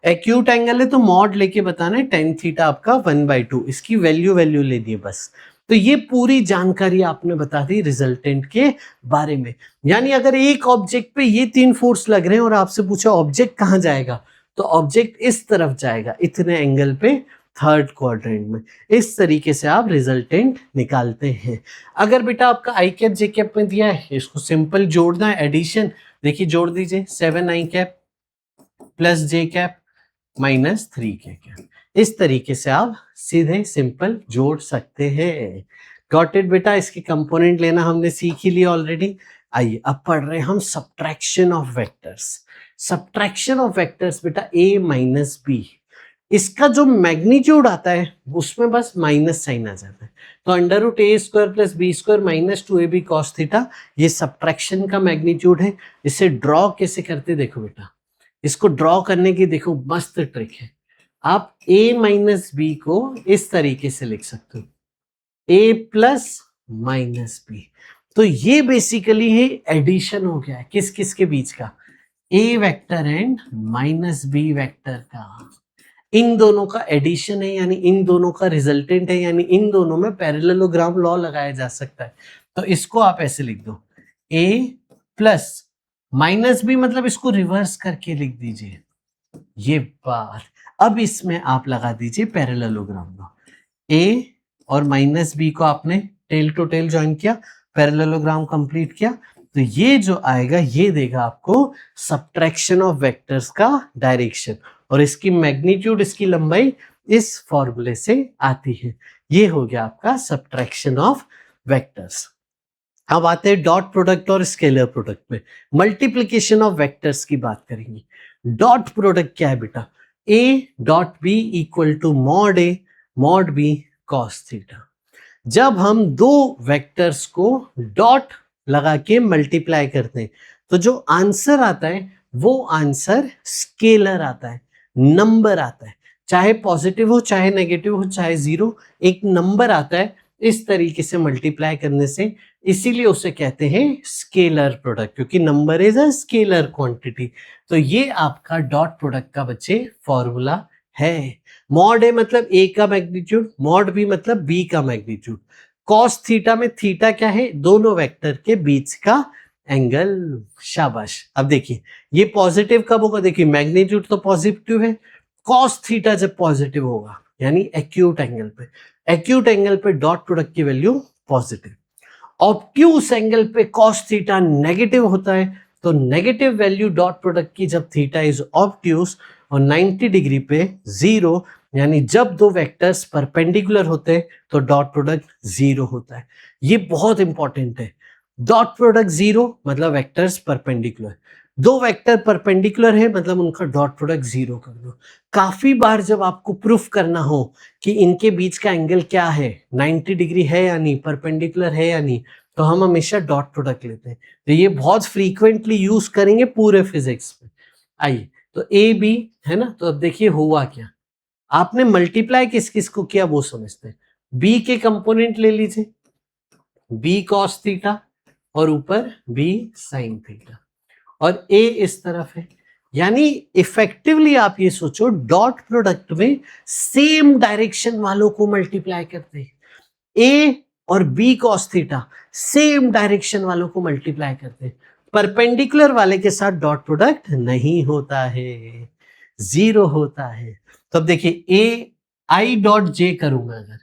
एक्यूट एंगल है तो मॉड लेके बताना है, tan थीटा आपका 1/2, इसकी वैल्यू लेनी है बस। तो ये पूरी जानकारी आपने बता दी रिजल्टेंट के बारे में। यानी अगर एक ऑब्जेक्ट पे ये 3 फोर्स लग रहे हैं और आपसे पूछा ऑब्जेक्ट कहाँ जाएगा, तो ऑब्जेक्ट इस तरफ जाएगा, इतने एंगल पे, थर्ड क्वाड्रेंट में। इस तरीके से आप रिजल्टेंट निकालते हैं। अगर बेटा आपका आई कैप जे कैप में दिया है, इसको सिंपल जोड़ना है, एडिशन, देखिए जोड़ दीजिए 7i cap + j cap -3k cap. इस तरीके से आप सीधे सिंपल जोड़ सकते हैं। गॉट इट बेटा? इसके कंपोनेंट लेना हमने सीख ही लिया ऑलरेडी। आइए अब पढ़ रहे हैं हम subtraction of vectors. Subtraction of vectors बेटा a - b, इसका जो मैग्नीट्यूड आता है उसमें बस माइनस साइन आ जाता है, तो √a² + b² -2ab cos theta, ये सब्ट्रैक्शन का मैग्नीट्यूड है। इसे ड्रॉ कैसे करते देखो बेटा, इसको ड्रॉ करने की देखो मस्त ट्रिक है। आप a - b को इस तरीके से लिख सकते हो, a + -b, तो ये बेसिकली है एडिशन हो गया है किस किस के बीच का? a vector and -b vector का, इन दोनों का एडिशन है, यानी इन दोनों का रिजल्टेंट है, यानी इन दोनों में पैरेललोग्राम लॉ लगाया जा सकता है। तो इसको आप ऐसे लिख दो, a + -b, मतलब इसको रिवर्स करके लिख दीजिए ये बात। अब इसमें आप लगा दीजिए पैरेललोग्राम लॉ, a और -b को आपने टेल टू टेल ज्वाइन किया, पैरेललोग्राम कंप्लीट किया, तो ये जो आएगा ये देगा आपको सब्ट्रैक्शन ऑफ वेक्टर्स का डायरेक्शन, और इसकी मैग्नीट्यूड, इसकी लंबाई इस फॉर्मूले से आती है। ये हो गया आपका सब्ट्रैक्शन ऑफ वेक्टर्स। अब आते हैं डॉट प्रोडक्ट और स्केलर प्रोडक्ट में। मल्टीप्लिकेशन ऑफ वेक्टर्स की बात करेंगे। डॉट प्रोडक्ट क्या है बेटा? a.b = mod a mod b cos theta. जब हम दो वेक्टर्स को डॉट लगा के मल्टीप्लाई करते हैं तो जो आंसर आता है वो आंसर स्केलर आता है, नंबर आता है, चाहे पॉजिटिव हो चाहे नेगेटिव हो चाहे 0, एक नंबर आता है इस तरीके से मल्टीप्लाई करने से, इसीलिए उसे कहते हैं स्केलर प्रोडक्ट, क्योंकि number is a scalar quantity. तो ये आपका डॉट प्रोडक्ट का बच्चे फॉर्मूला है। मॉड ए मतलब a का मैग्नीट्यूड, मॉड b मतलब b का मैग्नीट्यूड। कॉस थीटा में थीटा क्या है? दोनों वेक्टर के बीच का एंगल। शाबाश। अब देखिए ये पॉजिटिव कब होगा? देखिए मैग्नीट्यूड तो पॉजिटिव है, कॉस थीटा जब पॉजिटिव होगा यानी एक्यूट एंगल पे, एक्यूट एंगल पे डॉट प्रोडक्ट की वैल्यू पॉजिटिव। ऑब्ट्यूस एंगल पे कॉस थीटा नेगेटिव होता है, तो नेगेटिव वैल्यू डॉट प्रोडक्ट की जब थीटा इज ऑब्ट्यूस, और 90 डिग्री पे 0, यानी जब दो वेक्टर्स परपेंडिकुलर होते हैं तो डॉट प्रोडक्ट 0 होता है। ये बहुत इंपॉर्टेंट है। डॉट प्रोडक्ट 0 मतलब वेक्टर्स परपेंडिकुलर, दो वेक्टर परपेंडिकुलर है मतलब उनका डॉट प्रोडक्ट 0 कर दो। काफी बार जब आपको प्रूफ करना हो कि इनके बीच का एंगल क्या है, 90 डिग्री है या नहीं, परपेंडिकुलर है या नहीं, तो हम हमेशा डॉट प्रोडक्ट लेते हैं। तो ये बहुत फ्रीक्वेंटली यूज करेंगे पूरे फिजिक्स में। आइए, तो ए बी है ना, तो अब देखिए हुआ क्या, आपने मल्टीप्लाई किस किस को किया वो समझते हैं। बी के कंपोनेंट ले लीजिए, बी कॉस थीटा और ऊपर बी साइन थीटा, और ए इस तरफ है। यानी इफेक्टिवली आप ये सोचो, डॉट प्रोडक्ट में सेम डायरेक्शन वालों को मल्टीप्लाई करते हैं। ए और B cos theta same direction वालों को मल्टीप्लाई करते हैं। परपेंडिकुलर वाले के साथ डॉट प्रोडक्ट नहीं होता है, 0 होता है। तो अब देखिए, ए आई डॉट जे करूंगा अगर,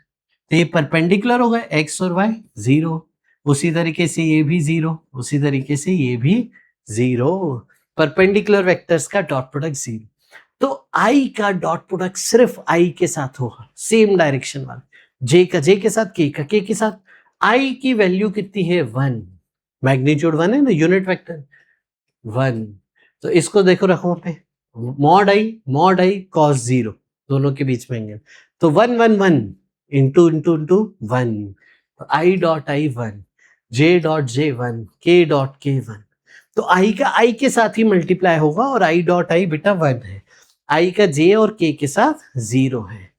तो ये परपेंडिकुलर होगा, एक्स और वाई 0, उसी तरीके से ये भी 0, उसी तरीके से ये भी 0, परपेंडिकुलर वेक्टर्स का डॉट प्रोडक्ट 0। तो आई का डॉट प्रोडक्ट सिर्फ आई के साथ होगा, सेम डायरेक्शन वाला, जे का जे के साथ, के का के साथ। आई की वैल्यू कितनी है 1, मैग्नीट्यूड 1 है ना, यूनिट वेक्टर 1। तो इसको देखो रखो पे, मॉड आई कॉस 0, दोनों के बीच में एंगल, तो 1 1 1 इंटू इंटू इंटू 1, तो I dot I 1, J dot J 1, के डॉट के 1। तो आई का आई के साथ ही मल्टीप्लाई होगा, और आई डॉट आई बेटा 1 है, आई का जे और के साथ 0 है।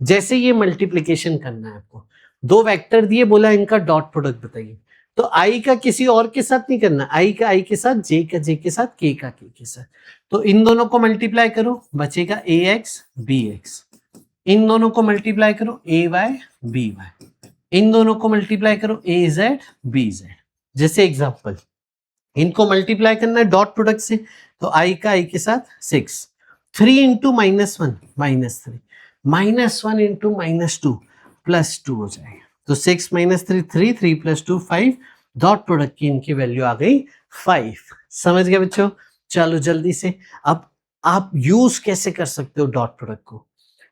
जैसे ये मल्टीप्लिकेशन करना है आपको, दो वेक्टर दिए, बोला इनका डॉट प्रोडक्ट बताइए, तो आई का किसी और के साथ नहीं करना, आई का आई के साथ, जे का जे के साथ, के का के साथ। तो इन दोनों को मल्टीप्लाई करो, बचेगा ए एक्स बी एक्स, इन दोनों को मल्टीप्लाई करो ए वाई बी वाई, इन दोनों को मल्टीप्लाई करो ए जेड बी जेड। जैसे एग्जांपल, इनको मल्टीप्लाई करना है डॉट प्रोडक्ट से, तो आई का आई के साथ 6, 3 इंटू -1 -3, -1 इंटू -2 +2 हो जाएगा। तो 6 - 3 3, 3 + 2 5, डॉट प्रोडक्ट की इनकी वैल्यू आ गई 5। समझ गए बच्चों? चलो जल्दी से, अब आप यूज कैसे कर सकते हो डॉट प्रोडक्ट को,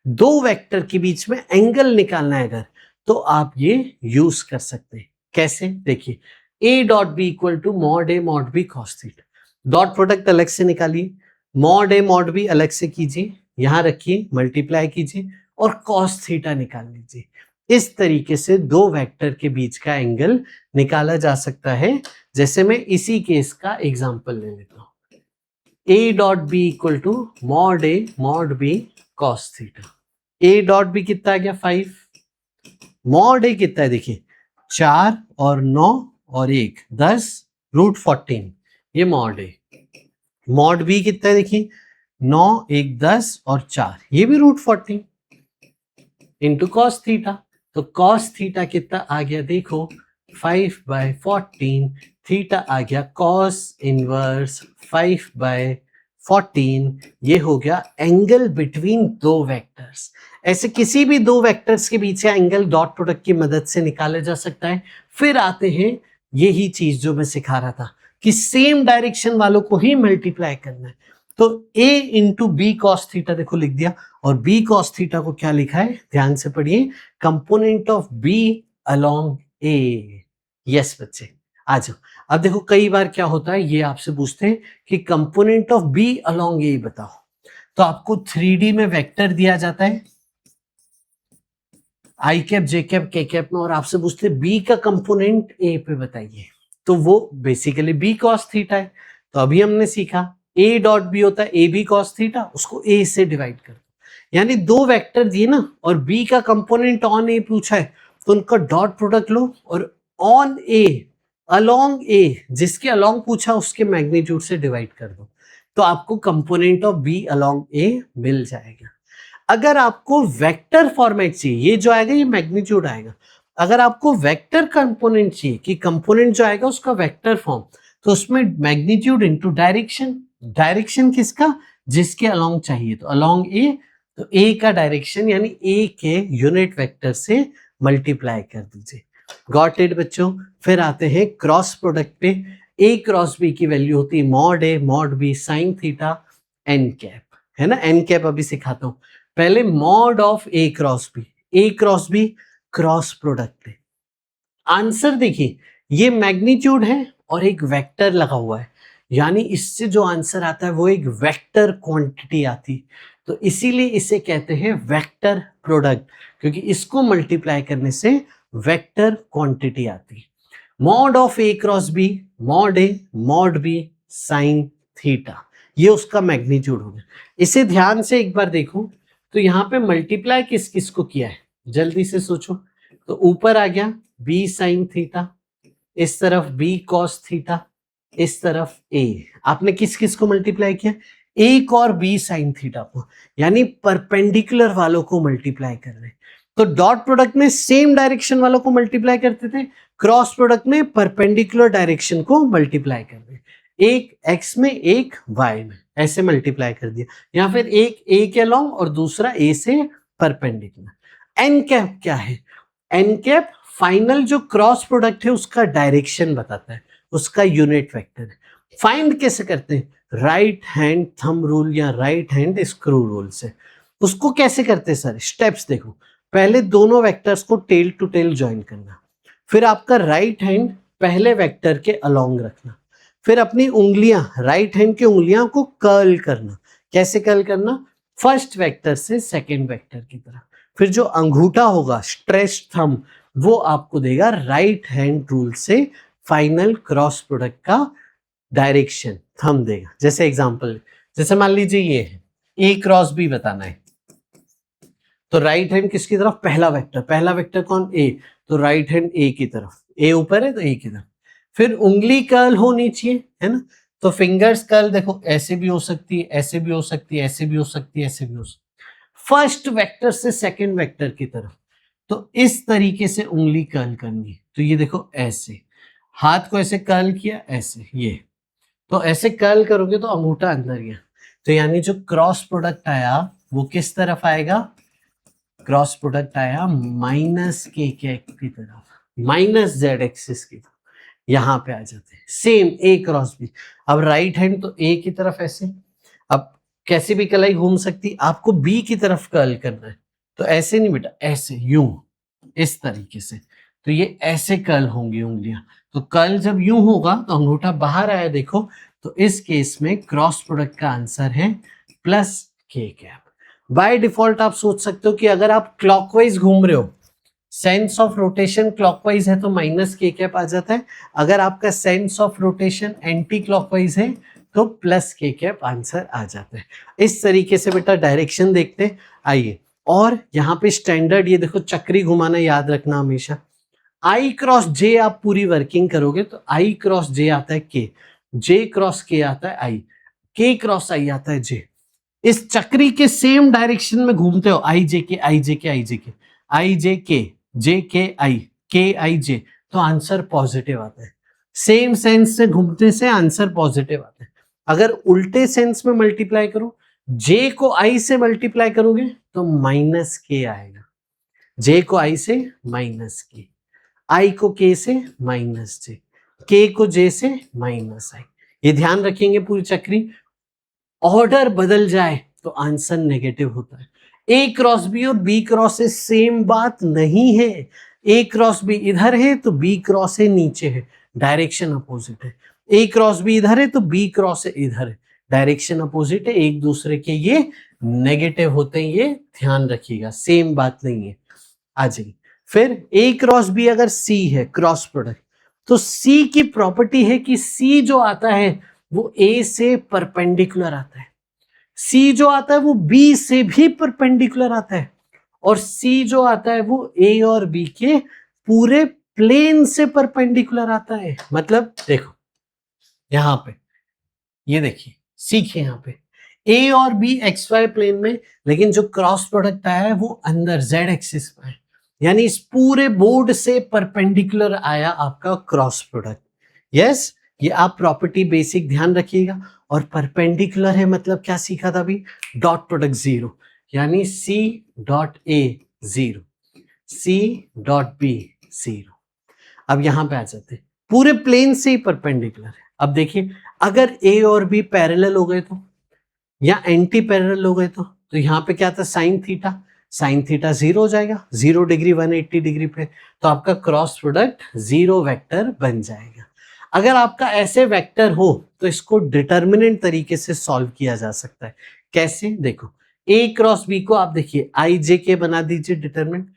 दो वेक्टर के बीच में एंगल निकालना है अगर, तो आप ये यूज कर सकते हैं। कैसे? देखिए, a dot B equal to mod A mod B cos theta, dot product अलग से निकालिए, मॉड ए मॉड बी अलग से कीजिए, यहां रखिए, मल्टीप्लाई कीजिए और कॉस थीटा निकाल लीजिए। इस तरीके से दो वेक्टर के बीच का एंगल निकाला जा सकता है। जैसे मैं इसी केस का एग्जांपल ले लेता हूं, a dot B equal to mod A mod B cos theta. a dot B कितना आ गया 5, मॉड ए कितना है देखिए 4 और 9 और 1 10 √14, ये मॉड ए। मॉड बी कितना है देखिए 9 1 10 और 4, ये भी √14 इंटू कॉस थीटा। तो कॉस थीटा कितना आ गया देखो 5/14, थीटा आ गया कॉस इनवर्स 5/14। ये हो गया एंगल बिटवीन दो वेक्टर्स। ऐसे किसी भी दो वेक्टर्स के बीच का एंगल डॉट प्रोडक्ट की मदद से निकाला जा सकता है। फिर आते हैं यही चीज जो मैं सिखा रहा था कि सेम डायरेक्शन वालों को ही मल्टीप्लाई करना है। तो a into B cos theta देखो लिख दिया, और b कॉस थीटा को क्या लिखा है ध्यान से पढ़िए, component of b along a। Yes बच्चे आ जाओ। अब देखो कई बार क्या होता है, ये आपसे पूछते हैं कि component of b along a बताओ, तो आपको 3D में वेक्टर दिया जाता है आई कैप जे कैप के कैप में, और आपसे पूछते हैं b का कंपोनेंट a पे बताइए, तो वो बेसिकली b कॉस थीटा है। तो अभी हमने सीखा a डॉट बी होता है ए बी कॉस थीटा, उसको a से डिवाइड कर दो। यानी दो वेक्टर दिए ना और b का कंपोनेंट ऑन a पूछा है, तो उनका डॉट प्रोडक्ट लो और ऑन a अलोंग a, जिसके अलोंग पूछा उसके मैग्नीट्यूड से डिवाइड कर दो, तो आपको component of b along a मिल जाएगा। अगर आपको वेक्टर फॉर्मेट चाहिए, ये जो आएगा ये मैग्नीट्यूड आएगा। अगर आपको वेक्टर कंपोनेंट चाहिए कि कंपोनेंट जो आएगा उसका वेक्टर फॉर्म, तो उसमें मैग्नीट्यूड इनटू डायरेक्शन, डायरेक्शन किसका, जिसके अलोंग चाहिए, तो अलोंग ए, तो ए का डायरेक्शन यानी ए के यूनिट वेक्टर से मल्टीप्लाई कर दीजिए। गॉट इट बच्चों? फिर आते हैं क्रॉस प्रोडक्ट पे। ए क्रॉस बी की वैल्यू होती है mod A mod B sine theta N cap, है ना। एन कैप अभी सिखाता हूं, पहले mod of A cross B. A cross B cross product है। आंसर देखिए ये मैग्नीट्यूड है और एक वेक्टर लगा हुआ है, यानी इससे जो आंसर आता है वो एक वेक्टर क्वांटिटी आती, तो इसीलिए इसे कहते हैं वेक्टर प्रोडक्ट, क्योंकि इसको मल्टीप्लाई करने से वेक्टर क्वांटिटी आती। Mod of A cross B, mod A mod B sine theta, ये उसका मैग्नीट्यूड हो गया। इसे ध्यान से एक बार देखो तो यहाँ पे मल्टीप्लाई किस किस को किया है, जल्दी से सोचो। तो ऊपर आ गया बी साइन थीटा, इस तरफ बी कॉस थीटा, इस तरफ ए। आपने किस किस को मल्टीप्लाई किया, एक और बी साइन थीटा को, यानी परपेंडिकुलर वालों को मल्टीप्लाई कर रहे हैं। तो डॉट प्रोडक्ट में सेम डायरेक्शन वालों को मल्टीप्लाई करते थे, क्रॉस प्रोडक्ट में परपेंडिकुलर डायरेक्शन को मल्टीप्लाई कर रहे हैं। एक एक्स में एक वाई में, ऐसे मल्टीप्लाई कर दिया, या फिर एक ए के अलॉन्ग और दूसरा ए से परपेंडिकुलर। एन कैप क्या है, एन कैप फाइनल जो क्रॉस प्रोडक्ट है उसका डायरेक्शन बताता है, उसका यूनिट वेक्टर है। फाइंड कैसे करते हैं, राइट हैंड थंब रूल या राइट हैंड स्क्रू रूल से। उसको कैसे करते हैं सर, स्टेप्स देखो। पहले दोनों वेक्टर्स को टेल टू टेल ज्वाइन करना, फिर आपका राइट हैंड पहले वेक्टर के अलॉन्ग रखना, फिर अपनी उंगलियां, राइट हैंड की उंगलियां को कर्ल करना। कैसे कर्ल करना, फर्स्ट वेक्टर से सेकेंड वेक्टर की तरफ, फिर जो अंगूठा होगा स्ट्रेच थंब, वो आपको देगा राइट हैंड रूल से फाइनल क्रॉस प्रोडक्ट का डायरेक्शन, थंब देगा। जैसे एग्जांपल, जैसे मान लीजिए ये है ए क्रॉस बी बताना है, तो राइट हैंड किसकी तरफ, पहला वेक्टर कौन, ए, तो राइट हैंड ए की तरफ, ए ऊपर है तो ए की तरफ। फिर उंगली कर्ल होनी चाहिए, है ना, तो फिंगर्स कर्ल देखो ऐसे भी हो सकती है, ऐसे भी हो सकती है, ऐसे भी हो सकती है, ऐसे भी हो सकती है। फर्स्ट वेक्टर से सेकंड वेक्टर की तरफ, तो इस तरीके से उंगली कर्ल करनी है। तो ये देखो ऐसे, हाथ को ऐसे कर्ल किया, ऐसे, ये तो ऐसे कर्ल करोगे तो अंगूठा अंदर गया, तो यानी जो क्रॉस प्रोडक्ट आया वो किस तरफ आएगा, क्रॉस प्रोडक्ट आया माइनस के की तरफ, माइनस जेड एक्सिस की तरफ, यहां पे आ जाते हैं। सेम ए क्रॉस बी, अब राइट हैंड तो ए की तरफ ऐसे, अब कैसे भी कलाई घूम सकती, आपको बी की तरफ कर्ल करना है, तो ऐसे नहीं बेटा, ऐसे यूं, इस तरीके से, तो ये ऐसे कर्ल होंगी उंगलियां। तो कर्ल जब यूं होगा तो अंगूठा बाहर आया देखो, तो इस केस में क्रॉस प्रोडक्ट का आंसर है प्लस के कैप। बाय डिफॉल्ट आप सोच सकते हो कि अगर आप क्लॉकवाइज घूम रहे हो, सेंस ऑफ रोटेशन क्लॉकवाइज है तो माइनस के कैप आ जाता है, अगर आपका sense of rotation anti clockwise है तो प्लस के कैप आंसर आ जाता है। इस तरीके से बेटा डायरेक्शन देखते हैं। आइए, और यहाँ पे स्टैंडर्ड ये देखो, चक्री घुमाना याद रखना हमेशा। आई क्रॉस जे आप पूरी वर्किंग करोगे तो आई क्रॉस जे आता है के, जे क्रॉस के आता है आई, के क्रॉस आई आता है जे। इस चक्री के सेम डायरेक्शन में घूमते हो, आई जे के आई जे के आई जे के आई जे के आई के आई जे, तो आंसर पॉजिटिव आता है। सेम सेंस से घूमने से आंसर पॉजिटिव आता है। अगर उल्टे सेंस में मल्टीप्लाई करो, जे को आई से मल्टीप्लाई करोगे तो माइनस के आएगा, जे को आई से माइनस के, आई को के से माइनस जे, के को जे से माइनस आई। ये ध्यान रखेंगे पूरी चक्री। ऑर्डर बदल जाए तो आंसर नेगेटिव होता है। ए क्रॉस बी और बी क्रॉस ए सेम बात नहीं है। ए क्रॉस बी इधर है तो बी क्रॉस ए नीचे है, डायरेक्शन अपोजिट है। ए क्रॉस बी इधर है तो बी क्रॉस ए इधर है, डायरेक्शन अपोजिट है, एक दूसरे के ये नेगेटिव होते हैं, ये ध्यान रखिएगा, सेम बात नहीं है। आ जाइए, फिर ए क्रॉस बी अगर सी है क्रॉस प्रोडक्ट, तो सी की प्रॉपर्टी है कि सी जो आता है वो ए से परपेंडिकुलर आता है, सी जो आता है वो बी से भी परपेंडिकुलर आता है, और सी जो आता है वो ए और बी के पूरे प्लेन से परपेंडिकुलर आता है। मतलब देखो यहां पे, ये देखिए, सीखिए यहां पे ए और बी एक्स वाई प्लेन में, लेकिन जो क्रॉस प्रोडक्ट आया है वो अंदर जेड एक्सिस पे है, यानी इस पूरे बोर्ड से परपेंडिकुलर आया आपका क्रॉस प्रोडक्ट। यस, ये आप प्रॉपर्टी बेसिक ध्यान रखिएगा। और परपेंडिकुलर है मतलब क्या सीखा था अभी, डॉट प्रोडक्ट जीरो, यानी C dot A zero, C dot B zero. अब यहां पे आ जाते हैं, पूरे प्लेन से ही परपेंडिकुलर है। अब देखिए, अगर ए और बी पैरेलल हो गए तो, या एंटी पैरेलल हो गए तो यहां पे क्या था, साइन थीटा, साइन थीटा 0 हो जाएगा, 0 डिग्री 180 डिग्री पे, तो आपका क्रॉस प्रोडक्ट 0 वेक्टर बन जाएगा। अगर आपका ऐसे वेक्टर हो तो इसको डिटर्मिनेंट तरीके से सॉल्व किया जा सकता है। कैसे? देखो, ए क्रॉस बी को आप देखिए आई जे के बना दीजिए डिटर्मिनेंट।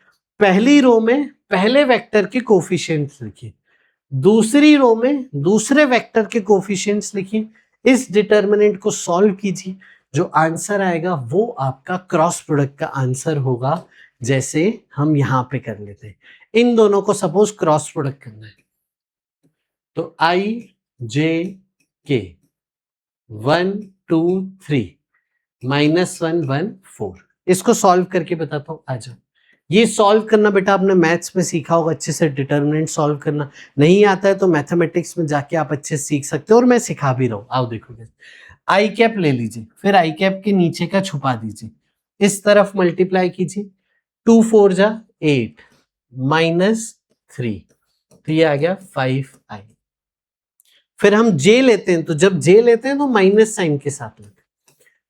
पहली रो में पहले वेक्टर के कोफिशिएंट्स लिखिए, दूसरी रो में दूसरे वेक्टर के कोफिशिएंट्स लिखिए, इस डिटर्मिनेंट को सॉल्व कीजिए, जो आंसर आएगा वो आपका क्रॉस प्रोडक्ट का आंसर होगा। जैसे हम यहां पे कर लेते हैं, इन दोनों को सपोज क्रॉस प्रोडक्ट करना है, तो आई जे के 1 2 3 -1 1 4, इसको सॉल्व करके बताता हूं। आ जाओ, ये सॉल्व करना बेटा आपने मैथ्स में सीखा होगा अच्छे से, डिटर्मिनेंट सॉल्व करना नहीं आता है तो मैथमेटिक्स में जाके आप अच्छे से सीख सकते हो, और मैं सिखा भी रहा हूं। आओ देखोगे, आई कैप ले लीजिए, फिर आई कैप के नीचे का छुपा दीजिए, इस तरफ मल्टीप्लाई कीजिए, 2 4 जा 8 -3, तो ये आ गया 5i। फिर हम जे लेते हैं, तो जब जे लेते हैं तो माइनस साइन के साथ लेते हैं,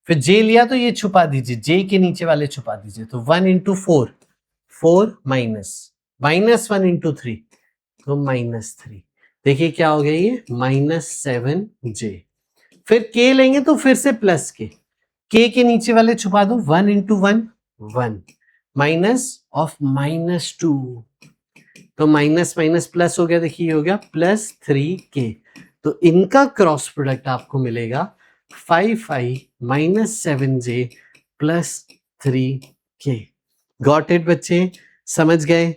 फिर जे लिया तो ये छुपा दीजिए, जे के नीचे वाले छुपा दीजिए, तो 1 × 4 4 -1 × 3 तो -3, देखिए क्या हो गया ये -7j। फिर k लेंगे तो फिर से प्लस k के नीचे वाले छुपा दो, 1 × 1 1 -2, तो माइनस माइनस प्लस हो गया, देखिए हो गया +3k। तो इनका क्रॉस प्रोडक्ट आपको मिलेगा 5i - 7j +3k। Got it बच्चे, समझ गए?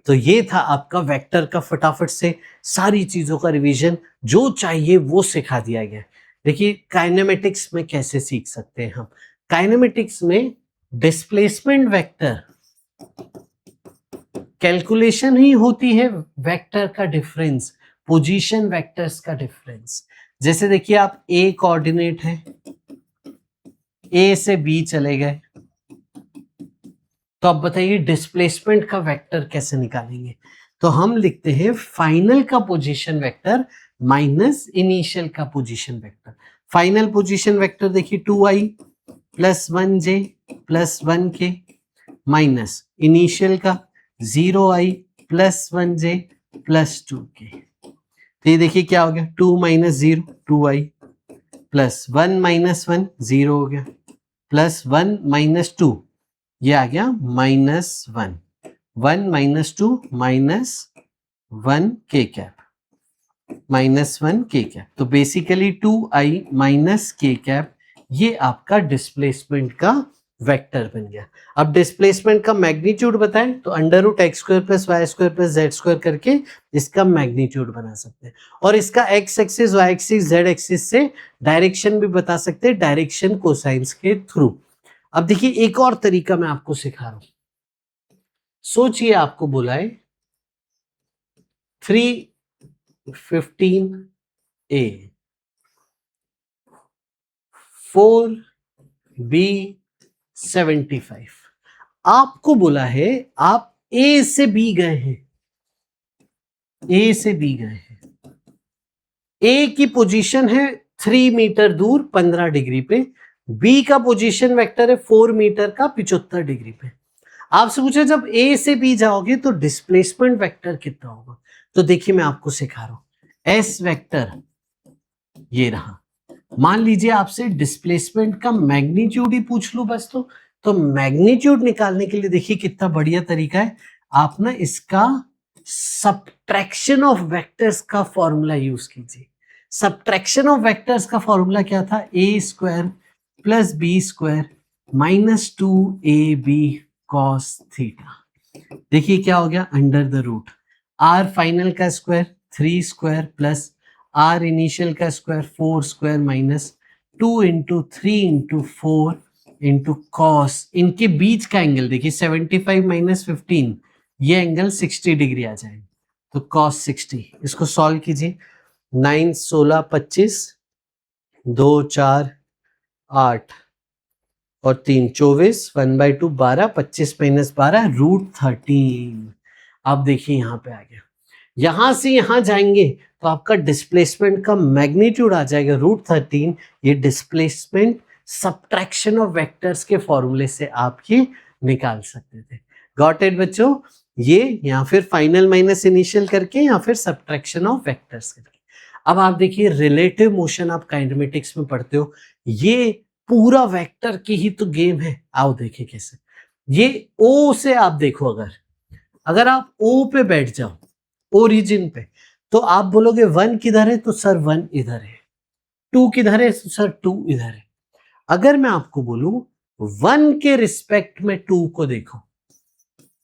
तो ये था आपका वेक्टर का फटाफट से सारी चीजों का रिवीजन, जो चाहिए वो सिखा दिया गया। देखिए काइनेमेटिक्स में कैसे सीख सकते हैं हम। काइनेमेटिक्स में डिस्प्लेसमेंट वेक्टर कैलकुलेशन ही होती है वेक्टर का डिफरेंस, पोजीशन वेक्टर्स का डिफरेंस। जैसे देखिए आप ए कोऑर्डिनेट है, ए से बी चले गए, तो अब बताइए डिस्प्लेसमेंट का वेक्टर कैसे निकालेंगे? तो हम लिखते हैं फाइनल का पोजीशन वेक्टर माइनस इनिशियल का position vector. Final position vector देखिए 2i + 1j + 1k minus initial का 0i + 1j + 2k। तो ये देखिए क्या हो गया, 2 - 0 2i + 1 - 1 0 हो गया, +1 - 2 ये आ गया -1, 1 - 2 -1 k कैप, -1 k कैप। तो बेसिकली 2i - k कैप ये आपका डिस्प्लेसमेंट का वेक्टर बन गया। अब डिस्प्लेसमेंट का मैग्नीट्यूड बताएं तो √x² + y² + z² करके इसका मैग्नीट्यूड बना सकते हैं, और इसका x axis, y axis, z axis से डायरेक्शन भी बता सकते हैं, डायरेक्शन कोसाइंस के थ्रू। अब देखिए एक और तरीका मैं आपको सिखा रहा हूं। सोचिए आपको बोला है 315a 4b75, आपको बोला है आप ए से बी गए हैं, ए से बी गए हैं, ए की पोजीशन है 3 मीटर दूर 15 डिग्री पे, बी का पोजीशन वेक्टर है 4 मीटर का 75 डिग्री पे। आपसे पूछा जब ए से बी जाओगे तो डिस्प्लेसमेंट वेक्टर कितना होगा? तो देखिए मैं आपको सिखा रहा हूं, एस वेक्टर ये रहा। मान लीजिए आपसे डिस्प्लेसमेंट का मैग्नीट्यूड ही पूछ लो बस, तो मैग्नीट्यूड निकालने के लिए देखिए कितना बढ़िया तरीका है। आप ना इसका सब्ट्रैक्शन ऑफ वेक्टर्स का फॉर्मूला यूज कीजिए। सब्ट्रैक्शन ऑफ वेक्टर्स का फॉर्मूला क्या था? a² + b² - 2ab cos theta. देखिए क्या हो गया, √, r फाइनल का स्क्वायर 3² + r इनिशियल का स्क्वायर 4² - 2 × 3 × 4 × cos, इनके बीच का एंगल देखिए 75 - 15, ये एंगल 60 डिग्री आ जाएगा, तो cos 60। इसको सॉल्व कीजिए, 9 16 25, 2 4 8 और 3 24, 1/2 12, 25 - 12 √13। अब देखिए यहां पे आ गया, यहां से यहां जाएंगे तो आपका डिस्प्लेसमेंट का मैग्नीट्यूड आ जाएगा √13। ये डिस्प्लेसमेंट सब्ट्रैक्शन ऑफ वेक्टर्स के फॉर्मूले से आप ये निकाल सकते थे। गॉट इट बच्चों? ये या फिर फाइनल माइनस इनिशियल करके या फिर सब्ट्रैक्शन ऑफ वेक्टर्स करके। अब आप देखिए रिलेटिव मोशन आप काइनेमेटिक्स में पढ़ते हो, ये पूरा वेक्टर की ही तो गेम है। आओ देखिए कैसे। ये ओ से आप देखो, अगर आप ओ पे बैठ जाओ ओरिजिन पे, तो आप बोलोगे 1 किधर है, तो सर 1 इधर है, 2 किधर है, तो सर 2 इधर है। अगर मैं आपको बोलूं 1 के रिस्पेक्ट में 2 को देखो,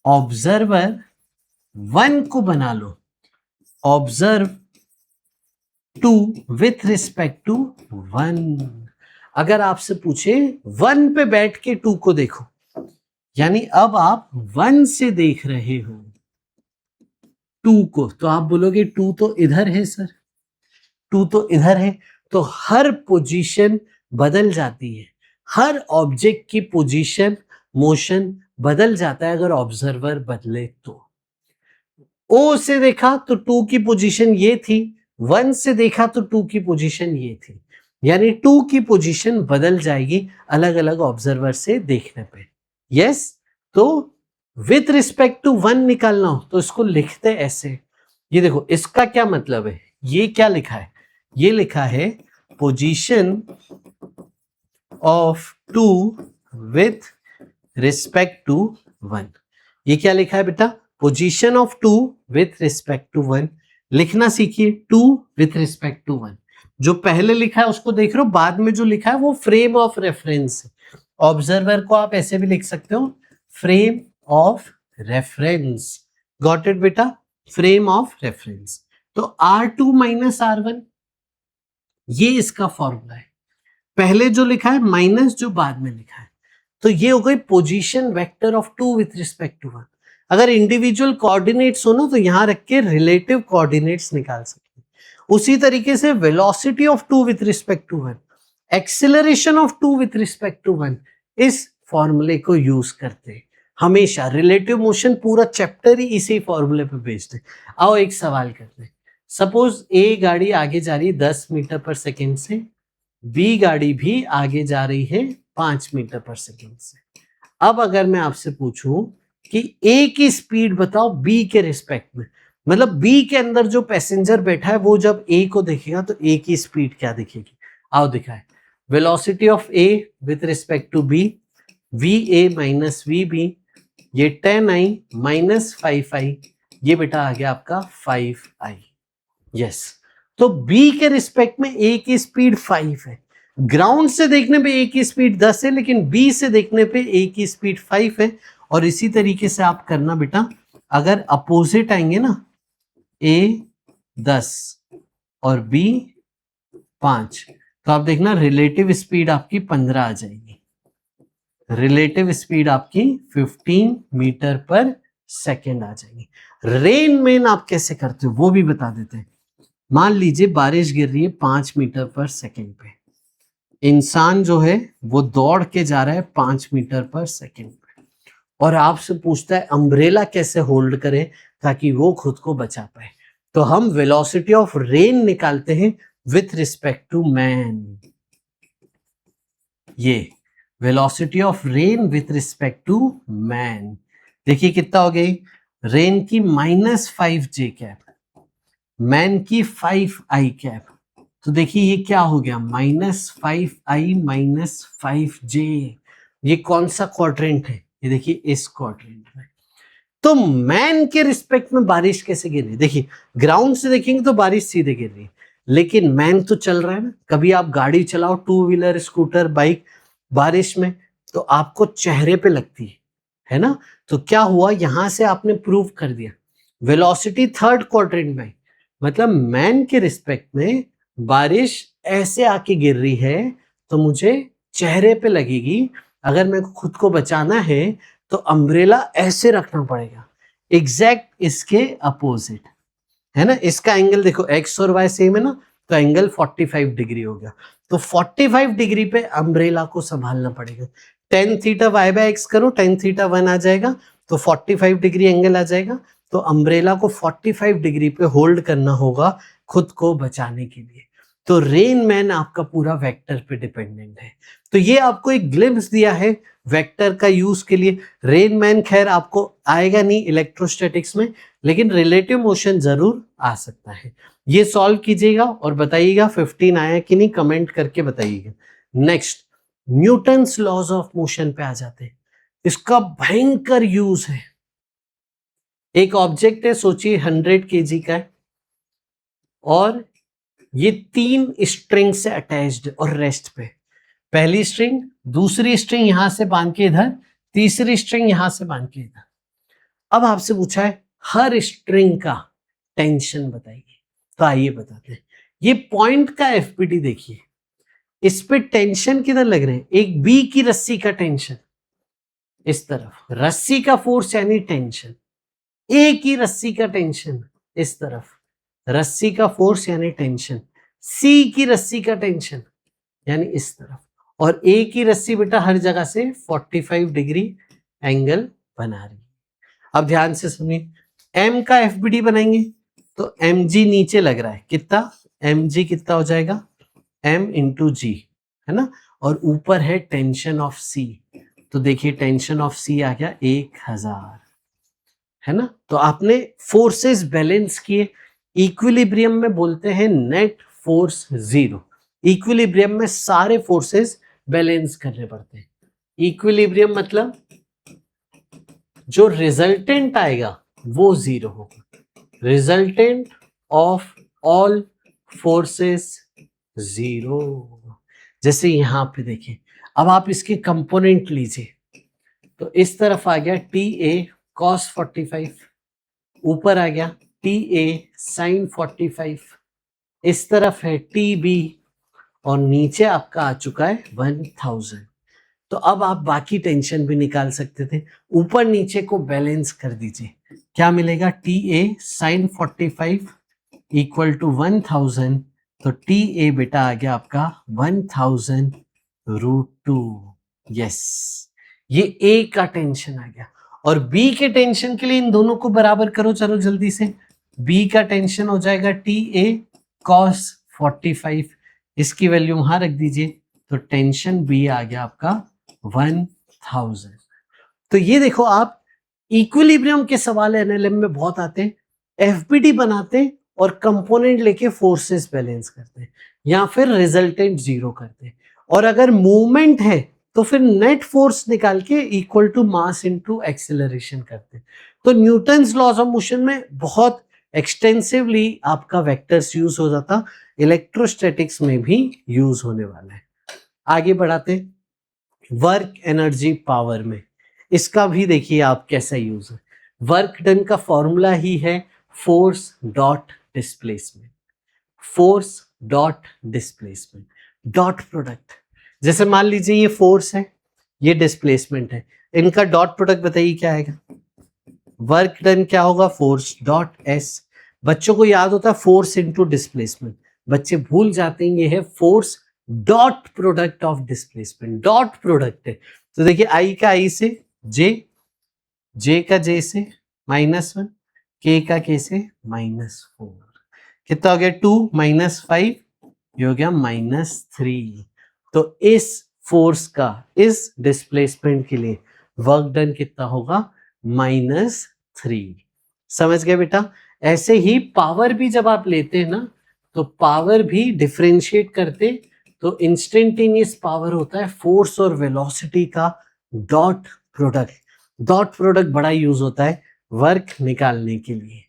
ऑब्जर्वर 1 को बना लो, ऑब्जर्व 2 विथ रिस्पेक्ट टू 1। अगर आपसे पूछे 1 पे बैठ के 2 को देखो, यानी अब आप 1 से देख रहे हो 2 को, तो आप बोलोगे 2 तो इधर है सर, 2 तो इधर है। तो हर पोजीशन बदल जाती है, हर ऑब्जेक्ट की पोजीशन मोशन बदल जाता है अगर ऑब्जर्वर बदले तो। ओ से देखा तो 2 की पोजीशन ये थी, 1 से देखा तो 2 की पोजीशन ये थी, यानी 2 की पोजीशन बदल जाएगी अलग अलग ऑब्जर्वर से देखने पे। यस, तो विथ रिस्पेक्ट टू 1 निकालना हो तो इसको लिखते ऐसे। ये देखो इसका क्या मतलब है, ये क्या लिखा है, ये लिखा है position of 2 with respect to 1। ये क्या लिखा है बेटा, position of 2 with respect to 1। लिखना सीखिए 2 विथ रिस्पेक्ट टू 1। जो पहले लिखा है उसको देख रहे हो, बाद में जो लिखा है वो फ्रेम ऑफ रेफरेंस है। ऑब्जर्वर को आप ऐसे भी लिख सकते हो, frame of reference. Got it बेटा, फ्रेम ऑफ रेफरेंस। तो R2 माइनस R1 ये इसका फॉर्मूला है। पहले जो लिखा है माइनस जो बाद में लिखा है, तो ये हो गई position vector of 2 with respect to 1। अगर इंडिविजुअल कोऑर्डिनेट्स हो ना तो यहां रख के रिलेटिव कोऑर्डिनेट्स निकाल सकते हैं। उसी तरीके से velocity of 2 with respect to 1, acceleration of 2 with respect to 1, इस फॉर्मूले को यूज करते हैं हमेशा। रिलेटिव मोशन पूरा चैप्टर ही इसी फॉर्मूले पे बेस्ड है। आओ एक सवाल करते हैं। सपोज ए गाड़ी आगे जा रही है 10 मीटर पर सेकेंड से, बी गाड़ी भी आगे जा रही है 5 मीटर पर सेकेंड से। अब अगर मैं आपसे पूछूं कि ए की स्पीड बताओ बी के रिस्पेक्ट में, मतलब बी के अंदर जो पैसेंजर बैठा है वो जब ए को देखेगा तो ए की स्पीड क्या दिखेगी। आओ दिखाए, velocity of A with respect to B, V A minus V B, ये 10i माइनस 5i, ये बेटा आ गया आपका 5i। यस, तो बी के रिस्पेक्ट में ए की स्पीड 5 है। ग्राउंड से देखने पे ए की स्पीड 10 है, लेकिन बी से देखने पे ए की स्पीड 5 है। और इसी तरीके से आप करना बेटा, अगर अपोजिट आएंगे ना, ए 10 और बी 5, तो आप देखना रिलेटिव स्पीड आपकी 15 आ जाएगी, रिलेटिव स्पीड आपकी 15 मीटर पर सेकेंड आ जाएगी। रेन मैन आप कैसे करते हो वो भी बता देते हैं। मान लीजिए बारिश गिर रही है 5 मीटर पर सेकेंड पे, इंसान जो है वो दौड़ के जा रहा है 5 मीटर पर सेकेंड पे, और आपसे पूछता है अम्ब्रेला कैसे होल्ड करे ताकि वो खुद को बचा पाए। तो हम वेलोसिटी ऑफ रेन निकालते हैं विथ रिस्पेक्ट टू मैन। ये velocity of rain with respect to man, देखिए कितना हो गई, रेन की -5j कैप, मैन की 5i कैप। तो देखिए ये क्या हो गया, -5i माइनस 5j। ये कौन सा क्वाड्रेंट है, ये देखिए इस क्वाड्रेंट में। तो मैन के रिस्पेक्ट में बारिश कैसे गिर रही है, देखिए ग्राउंड से देखेंगे तो बारिश सीधे गिर रही है, लेकिन मैन तो चल रहा है ना। कभी आप गाड़ी चलाओ, 2 व्हीलर, स्कूटर, बाइक, बारिश में तो आपको चेहरे पे लगती है ना। तो क्या हुआ, यहां से आपने प्रूव कर दिया वेलोसिटी थर्ड क्वाड्रेंट में, मतलब मैन के रिस्पेक्ट में बारिश ऐसे आके गिर रही है तो मुझे चेहरे पे लगेगी। अगर मेरे को खुद को बचाना है तो अम्ब्रेला ऐसे रखना पड़ेगा, एग्जैक्ट इसके अपोजिट है ना। इसका एंगल देखो x और y सेम है ना, तो एंगल 45 डिग्री हो गया। तो 45 डिग्री पे अम्ब्रेला को संभालना पड़ेगा। tan theta y by x करो, tan थीटा 1 आ जाएगा, तो 45 डिग्री एंगल आ जाएगा। तो अम्ब्रेला को 45 डिग्री पे होल्ड करना होगा खुद को बचाने के लिए। तो रेन मैन आपका पूरा वेक्टर पे डिपेंडेंट है। तो ये आपको एक ग्लिम्स दिया है वेक्टर का यूज के लिए। रेन मैन खैर आपको आएगा नहीं इलेक्ट्रोस्टैटिक्स में, लेकिन रिलेटिव मोशन जरूर आ सकता है। ये सॉल्व कीजिएगा और बताइएगा 15 आया कि नहीं, कमेंट करके बताइएगा। Next Newton's laws of motion पे आ जाते हैं। इसका भयंकर यूज है। एक ऑब्जेक्ट है, सोचिए 100 kg का है और ये 3 स्ट्रिंग से अटैच्ड और रेस्ट पे। पहली स्ट्रिंग, दूसरी स्ट्रिंग यहां से बांध के इधर, तीसरी स्ट्रिंग यहां से बांध के इधर। अब आपसे पूछा है हर स्ट्रिंग का टेंशन बताइए, तो आइए बताते हैं। ये पॉइंट का एफपीडी देखिए, इस पे टेंशन किधर लग रहे हैं? एक बी की रस्सी का टेंशन इस तरफ, रस्सी का फोर्स यानी टेंशन। ए की रस्सी का टेंशन इस तरफ, रस्सी का फोर्स यानी टेंशन। सी की रस्सी का टेंशन यानी इस तरफ, और ए की रस्सी बेटा हर जगह से 45 डिग्री एंगल बना रही है। अब ध्यान से सुनिए, एम का एफबीडी बनाएंगे तो एम जी नीचे लग रहा है, कितना? एम जी कितना हो जाएगा? एम इंटू जी, है ना, और ऊपर है टेंशन ऑफ सी, तो देखिए टेंशन ऑफ सी आ गया 1000, है ना। तो आपने फोर्सेस बैलेंस किए। इक्विलिब्रियम में बोलते हैं नेट फोर्स जीरो। इक्विलिब्रियम में सारे फोर्सेस बैलेंस करने पड़ते हैं। इक्विलिब्रियम मतलब जो रिजल्टेंट आएगा वो जीरो होगा। Resultant of all forces zero. जैसे यहां पे देखिए, अब आप इसके कंपोनेंट लीजिए, तो इस तरफ आ गया टी ए cos 45, ऊपर आ गया टी ए sin 45, इस तरफ है टी बी, और नीचे आपका आ चुका है 1000। तो अब आप बाकी टेंशन भी निकाल सकते थे, ऊपर नीचे को बैलेंस कर दीजिए। क्या मिलेगा? T A sin 45 equal to 1000, तो टी ए बेटा आ गया आपका 1000√2। यस, ये ए का टेंशन आ गया। और बी के टेंशन के लिए इन दोनों को बराबर करो, चलो जल्दी से। बी का टेंशन हो जाएगा टी ए cos 45, इसकी वैल्यू वहां रख दीजिए, तो टेंशन बी आ गया आपका 1000। तो ये देखो, आप इक्विलिब्रियम के सवाल एनएलएम में बहुत आते हैं। एफबीडी बनाते हैं और कंपोनेंट लेके फोर्सेस बैलेंस करते हैं, या फिर रिजल्टेंट जीरो करते हैं। और अगर मूवमेंट है तो फिर नेट फोर्स निकाल के equal to mass into acceleration करते हैं। तो न्यूटन्स लॉज ऑफ मोशन में बहुत एक्सटेंसिवली आपका वेक्टर्स यूज हो जाता, इलेक्ट्रोस्टैटिक्स में भी यूज होने वाला है। आगे बढ़ाते, वर्क एनर्जी पावर में इसका भी देखिए आप कैसा यूज है। वर्क डन का फॉर्मूला ही है force dot displacement, force dot displacement, dot product. जैसे मान लीजिए ये फोर्स है, ये डिस्प्लेसमेंट है, इनका डॉट प्रोडक्ट बताइए क्या आएगा? वर्क डन क्या होगा? Force dot S. बच्चों को याद होता है फोर्स इनटू डिस्प्लेसमेंट, बच्चे भूल जाते हैं ये है force dot product of displacement. Dot product है, तो देखिए आई का आई से जे, जे का जे से -1, के का के से -4, कितना हो गया? 2 - 5, ये हो गया -3। तो इस फोर्स का इस डिस्प्लेसमेंट के लिए वर्क डन कितना होगा? -3। समझ गए बेटा? ऐसे ही पावर भी जब आप लेते हैं ना, तो पावर भी डिफरेंशिएट करते, तो इंस्टेंटेनियस पावर होता है फोर्स और वेलोसिटी का डॉट प्रोडक्ट। डॉट प्रोडक्ट बड़ा यूज होता है वर्क निकालने के लिए।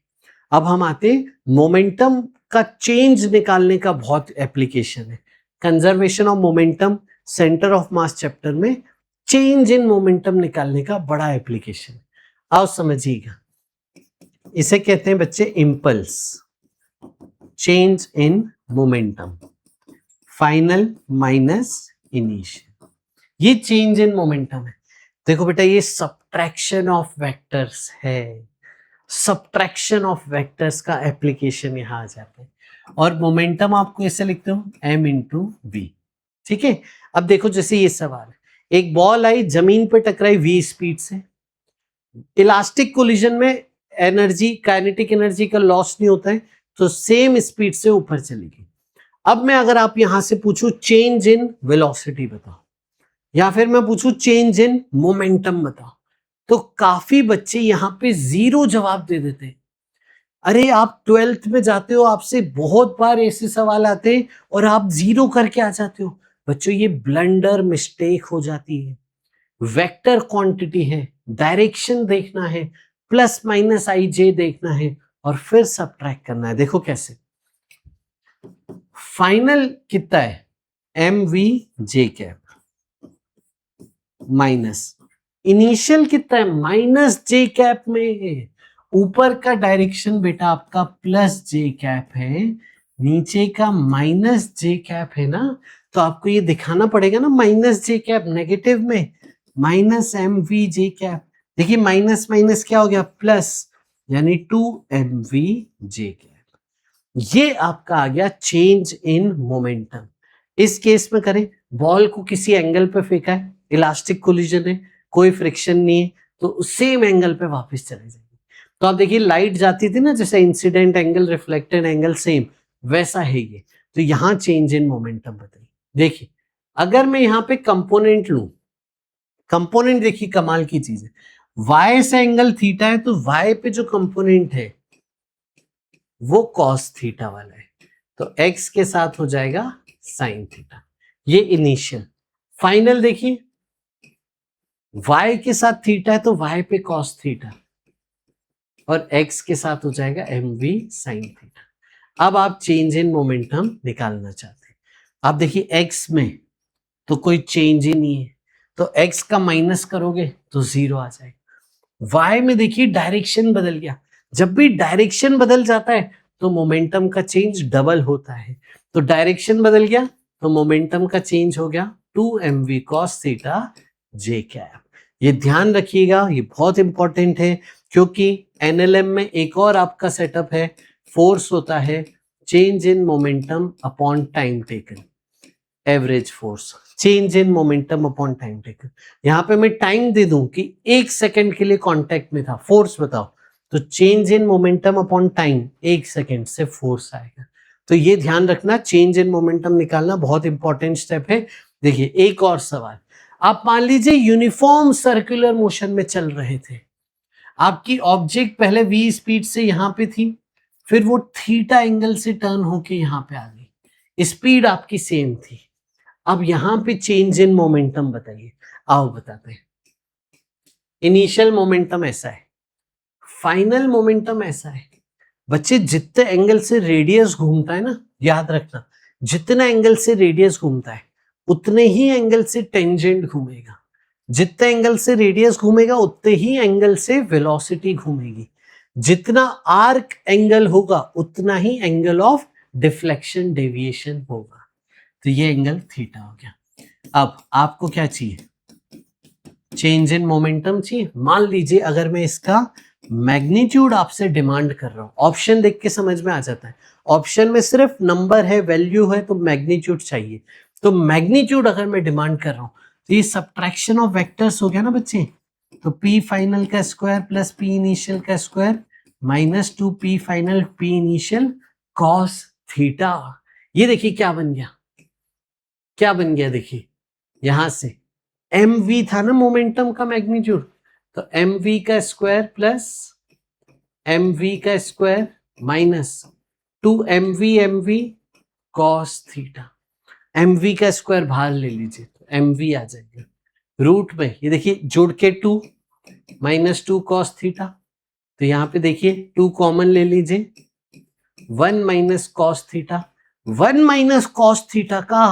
अब हम आते, मोमेंटम का चेंज निकालने का बहुत एप्लीकेशन है। Conservation of momentum centre of mass chapter में चेंज इन मोमेंटम निकालने का बड़ा एप्लीकेशन। आओ समझिएगा, इसे कहते हैं बच्चे impulse, change in momentum, final minus initial, ये चेंज इन मोमेंटम है। देखो बेटा, ये सब्ट्रैक्शन ऑफ वेक्टर्स है, सब्ट्रैक्शन ऑफ वेक्टर्स का एप्लीकेशन यहां आ जाता है। और मोमेंटम आपको ऐसे लिखते हो m इंटू बी, ठीक है। अब देखो, जैसे ये सवाल है, एक बॉल आई जमीन पे टकराई v स्पीड से, इलास्टिक कोलिजन में एनर्जी, काइनेटिक एनर्जी का लॉस नहीं होता है, तो सेम स्पीड से ऊपर चलेगी। अब मैं अगर आप यहां से पूछूं चेंज इन वेलोसिटी बताओ, या फिर मैं पूछूं चेंज इन मोमेंटम बताओ, तो काफी बच्चे यहाँ पे 0 जवाब दे देते हैं। अरे आप 12th में जाते हो, आपसे बहुत बार ऐसे सवाल आते हैं और आप 0 करके आ जाते हो। बच्चों ये ब्लंडर मिस्टेक हो जाती है। वेक्टर क्वांटिटी है, डायरेक्शन देखना है, प्लस माइनस आई जे देखना है और फिर सबट्रैक्ट करना है। देखो कैसे, फाइनल कितना है M V J cap minus initial कितना है माइनस जे कैप में। ऊपर का डायरेक्शन बेटा आपका प्लस जे कैप है, नीचे का माइनस जे कैप है ना, तो आपको ये दिखाना पड़ेगा ना माइनस जे कैप नेगेटिव में, minus M V J cap. देखिए माइनस माइनस क्या हो गया प्लस, यानी 2 एम वी जे कैप। ये आपका आ गया चेंज इन मोमेंटम। इस केस में करें, बॉल को किसी एंगल पे फेंका है, इलास्टिक कोलिजन है, कोई फ्रिक्शन नहीं है, तो सेम एंगल पे वापस चले जाएंगे। तो आप देखिए लाइट जाती थी ना, जैसे incident angle reflected angle same वैसा है ये। तो यहां चेंज इन मोमेंटम बताइए। देखिए अगर मैं यहाँ पे कंपोनेंट लूं, कंपोनेंट देखिए कमाल की चीज है, y से एंगल थीटा है तो y पे जो कंपोनेंट है वो cos थीटा वाला है, तो x के साथ हो जाएगा sin थीटा। ये इनिशियल। फाइनल देखिए y के साथ थीटा है तो y पे cos थीटा और x के साथ हो जाएगा mv sin थीटा। अब आप चेंज इन मोमेंटम निकालना चाहते हैं। आप देखिए x में तो कोई चेंज ही नहीं है, तो x का माइनस करोगे तो 0 आ जाएगा। y में देखिए डायरेक्शन बदल गया, जब भी डायरेक्शन बदल जाता है तो मोमेंटम का चेंज डबल होता है। तो डायरेक्शन बदल गया तो मोमेंटम का चेंज हो गया 2mv cos theta j cap. ये ध्यान रखिएगा, ये बहुत इंपॉर्टेंट है, क्योंकि एनएलएम में एक और आपका सेटअप है, फोर्स होता है change in momentum upon time taken, average force change in momentum upon time taken. यहाँ पे मैं टाइम दे दूं कि 1 सेकंड के लिए कांटेक्ट में था, फोर्स बताओ, तो change in momentum upon time 1 second से फोर्स आएगा। तो ये ध्यान रखना, चेंज इन मोमेंटम निकालना बहुत इंपॉर्टेंट स्टेप है। देखिए एक और सवाल, आप मान लीजिए यूनिफॉर्म सर्कुलर मोशन में चल रहे थे, आपकी ऑब्जेक्ट पहले v स्पीड से यहां पे थी, फिर वो थीटा एंगल से टर्न होके यहां पे आ गई, स्पीड आपकी सेम थी। अब यहां पे चेंज इन मोमेंटम बताइए। आओ बताते हैं। इनिशियल मोमेंटम ऐसा है, फाइनल मोमेंटम ऐसा है। बच्चे जितने एंगल से रेडियस घूमता है ना, याद रखना, जितना एंगल से रेडियस घूमता है उतने ही एंगल से टेंजेंट घूमेगा, जितने एंगल से रेडियस घूमेगा उतने ही एंगल से वेलोसिटी घूमेगी, जितना आर्क एंगल होगा उतना ही एंगल ऑफ डिफ्लेक्शन डेविएशन होगा। तो ये एंगल थीटा हो गया। अब आपको क्या चाहिए, चेंज इन मोमेंटम चाहिए। मान लीजिए अगर मैं इसका मैग्नीट्यूड आपसे डिमांड कर रहा हूं, ऑप्शन देख के समझ में आ जाता है, ऑप्शन में सिर्फ नंबर है, वैल्यू है, तो मैग्नीट्यूड चाहिए। तो मैग्नीट्यूड अगर मैं डिमांड कर रहा हूं तो ये सब्ट्रैक्शन ऑफ वेक्टर्स हो गया ना बच्चे, तो p फाइनल का स्क्वायर प्लस p इनिशियल का square minus 2p final p initial cos theta. ये देखिए क्या बन गया, क्या बन गया, देखिए यहां से mv था ना मोमेंटम का मैग्नीट्यूड, तो mv का स्क्वायर प्लस mv का square minus 2mv cos theta. mv का स्क्वायर बाहर ले लीजिए तो mv आ जाएगा, रूट में ये देखिए जोड़ के 2 माइनस 2 cos थीटा, तो यहाँ पे देखिए 2 कॉमन ले लीजिए, 1 minus cos theta, 1 minus cos theta का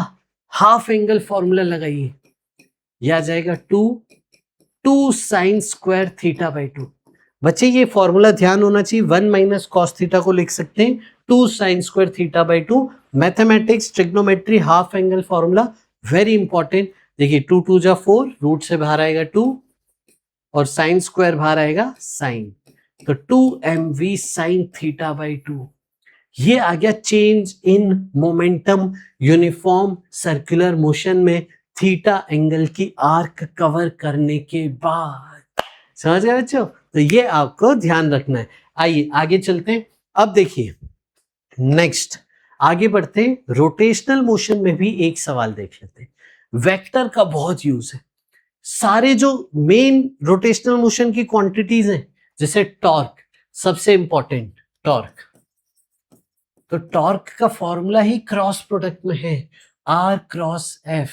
हाफ एंगल फॉर्मूला लगाइए, यह आ जाएगा 2 साइन स्क्वायर थीटा बाई 2। बच्चे ये फॉर्मूला ध्यान होना चाहिए, 1 माइनस cos थीटा को लिख सकते हैं 2 sine square theta by 2। Mathematics, trigonometry, half angle formula very important. देखिए 2 2 जा 4, रूट से बाहर आएगा 2 और साइन स्क्वायर बाहर आएगा साइन, तो 2mv साइन थीटा बाई 2। ये आ गया change in momentum uniform circular motion में थीटा एंगल की आर्क कवर करने के बाद। समझ गए बच्चों? तो ये आपको ध्यान रखना है। आइए आगे चलते हैं। अब देखिए नेक्स्ट आगे बढ़ते हैं, रोटेशनल मोशन में भी एक सवाल देख लेते हैं। वेक्टर का बहुत यूज है। सारे जो मेन रोटेशनल मोशन की क्वांटिटीज हैं, जैसे टॉर्क, सबसे इंपॉर्टेंट टॉर्क, तो टॉर्क का फॉर्मूला ही क्रॉस प्रोडक्ट में है, R cross F.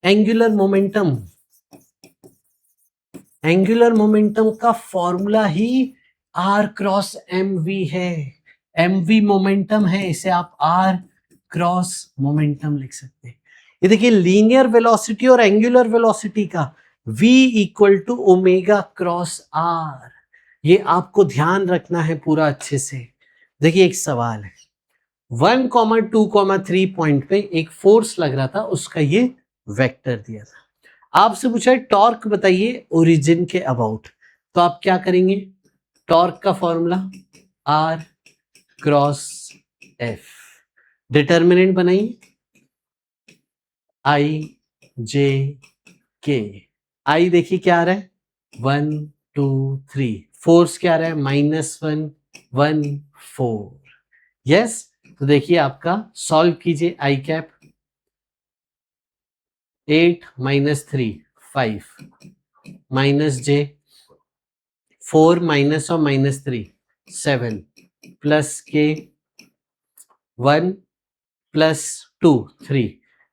Angular momentum, angular momentum का फॉर्मूला ही आर क्रॉस एम वी है। एम वी मोमेंटम है, इसे आप आर क्रॉस मोमेंटम लिख सकते हैं। ये देखिए लीनियर वेलोसिटी और एंगुलर वेलोसिटी का v equal to omega cross R, ये आपको ध्यान रखना है पूरा अच्छे से। देखिए एक सवाल है, 1, 2, 3 पॉइंट पे एक फोर्स लग रहा था, उसका ये वेक्टर दिया था। आपसे पूछा है टॉर्क बताइए ओरिजिन के अबाउट, तो आप क्या करेंगे, टॉर्क का formula R cross F, determinant बनाइए आई जे के। आई देखिए क्या आ रहा है 1, 2, 3, फोर्स क्या आ रहा है -1, 1, 4। यस, तो देखिए आपका सॉल्व कीजिए, आई कैप 8 - 3 5 -j 4 माइनस और -3 7 प्लस के 1 + 2 3,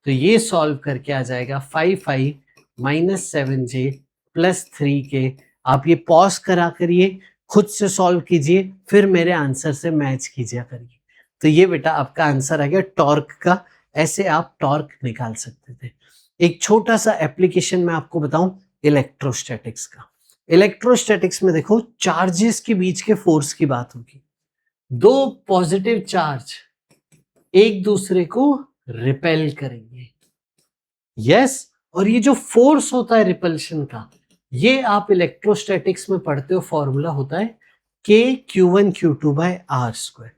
तो ये सॉल्व करके आ जाएगा 5i -7j + 3k। आप ये पॉज करा करिए, खुद से सॉल्व कीजिए, फिर मेरे आंसर से मैच कीजिए करिए। तो ये बेटा आपका आंसर आ गया टॉर्क का। ऐसे आप टॉर्क निकाल सकते थे। एक छोटा सा एप्लीकेशन मैं आपको बताऊं इलेक्ट्रोस्टैटिक्स का। इलेक्ट्रोस्टैटिक्स में देखो चार्जेस के बीच के फोर्स की बात होगी। दो पॉजिटिव चार्ज एक दूसरे को रिपेल करेंगे, यस। और ये जो फोर्स होता है रिपल्शन का, ये आप इलेक्ट्रोस्टैटिक्स में पढ़ते हो, फॉर्मूला होता है K(Q1Q2/r²।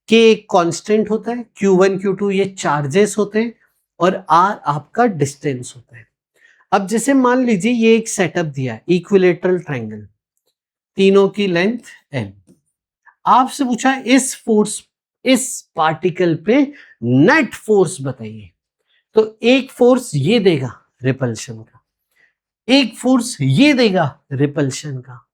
K एक कांस्टेंट होता है, Q1 Q2 ये चार्जेस होते हैं, और R आपका डिस्टेंस होता है। अब जैसे मान लीजिए ये एक सेटअप दिया है, इक्विलेटरल ट्रायंगल, तीनों की लेंथ L। आपसे पूछा इस फोर्स, इस पार्टिकल पे नेट फोर्स बताइए। तो एक फोर्स ये देगा रिपल्शन का, एक फोर्स ये देगा रिपल्शन का,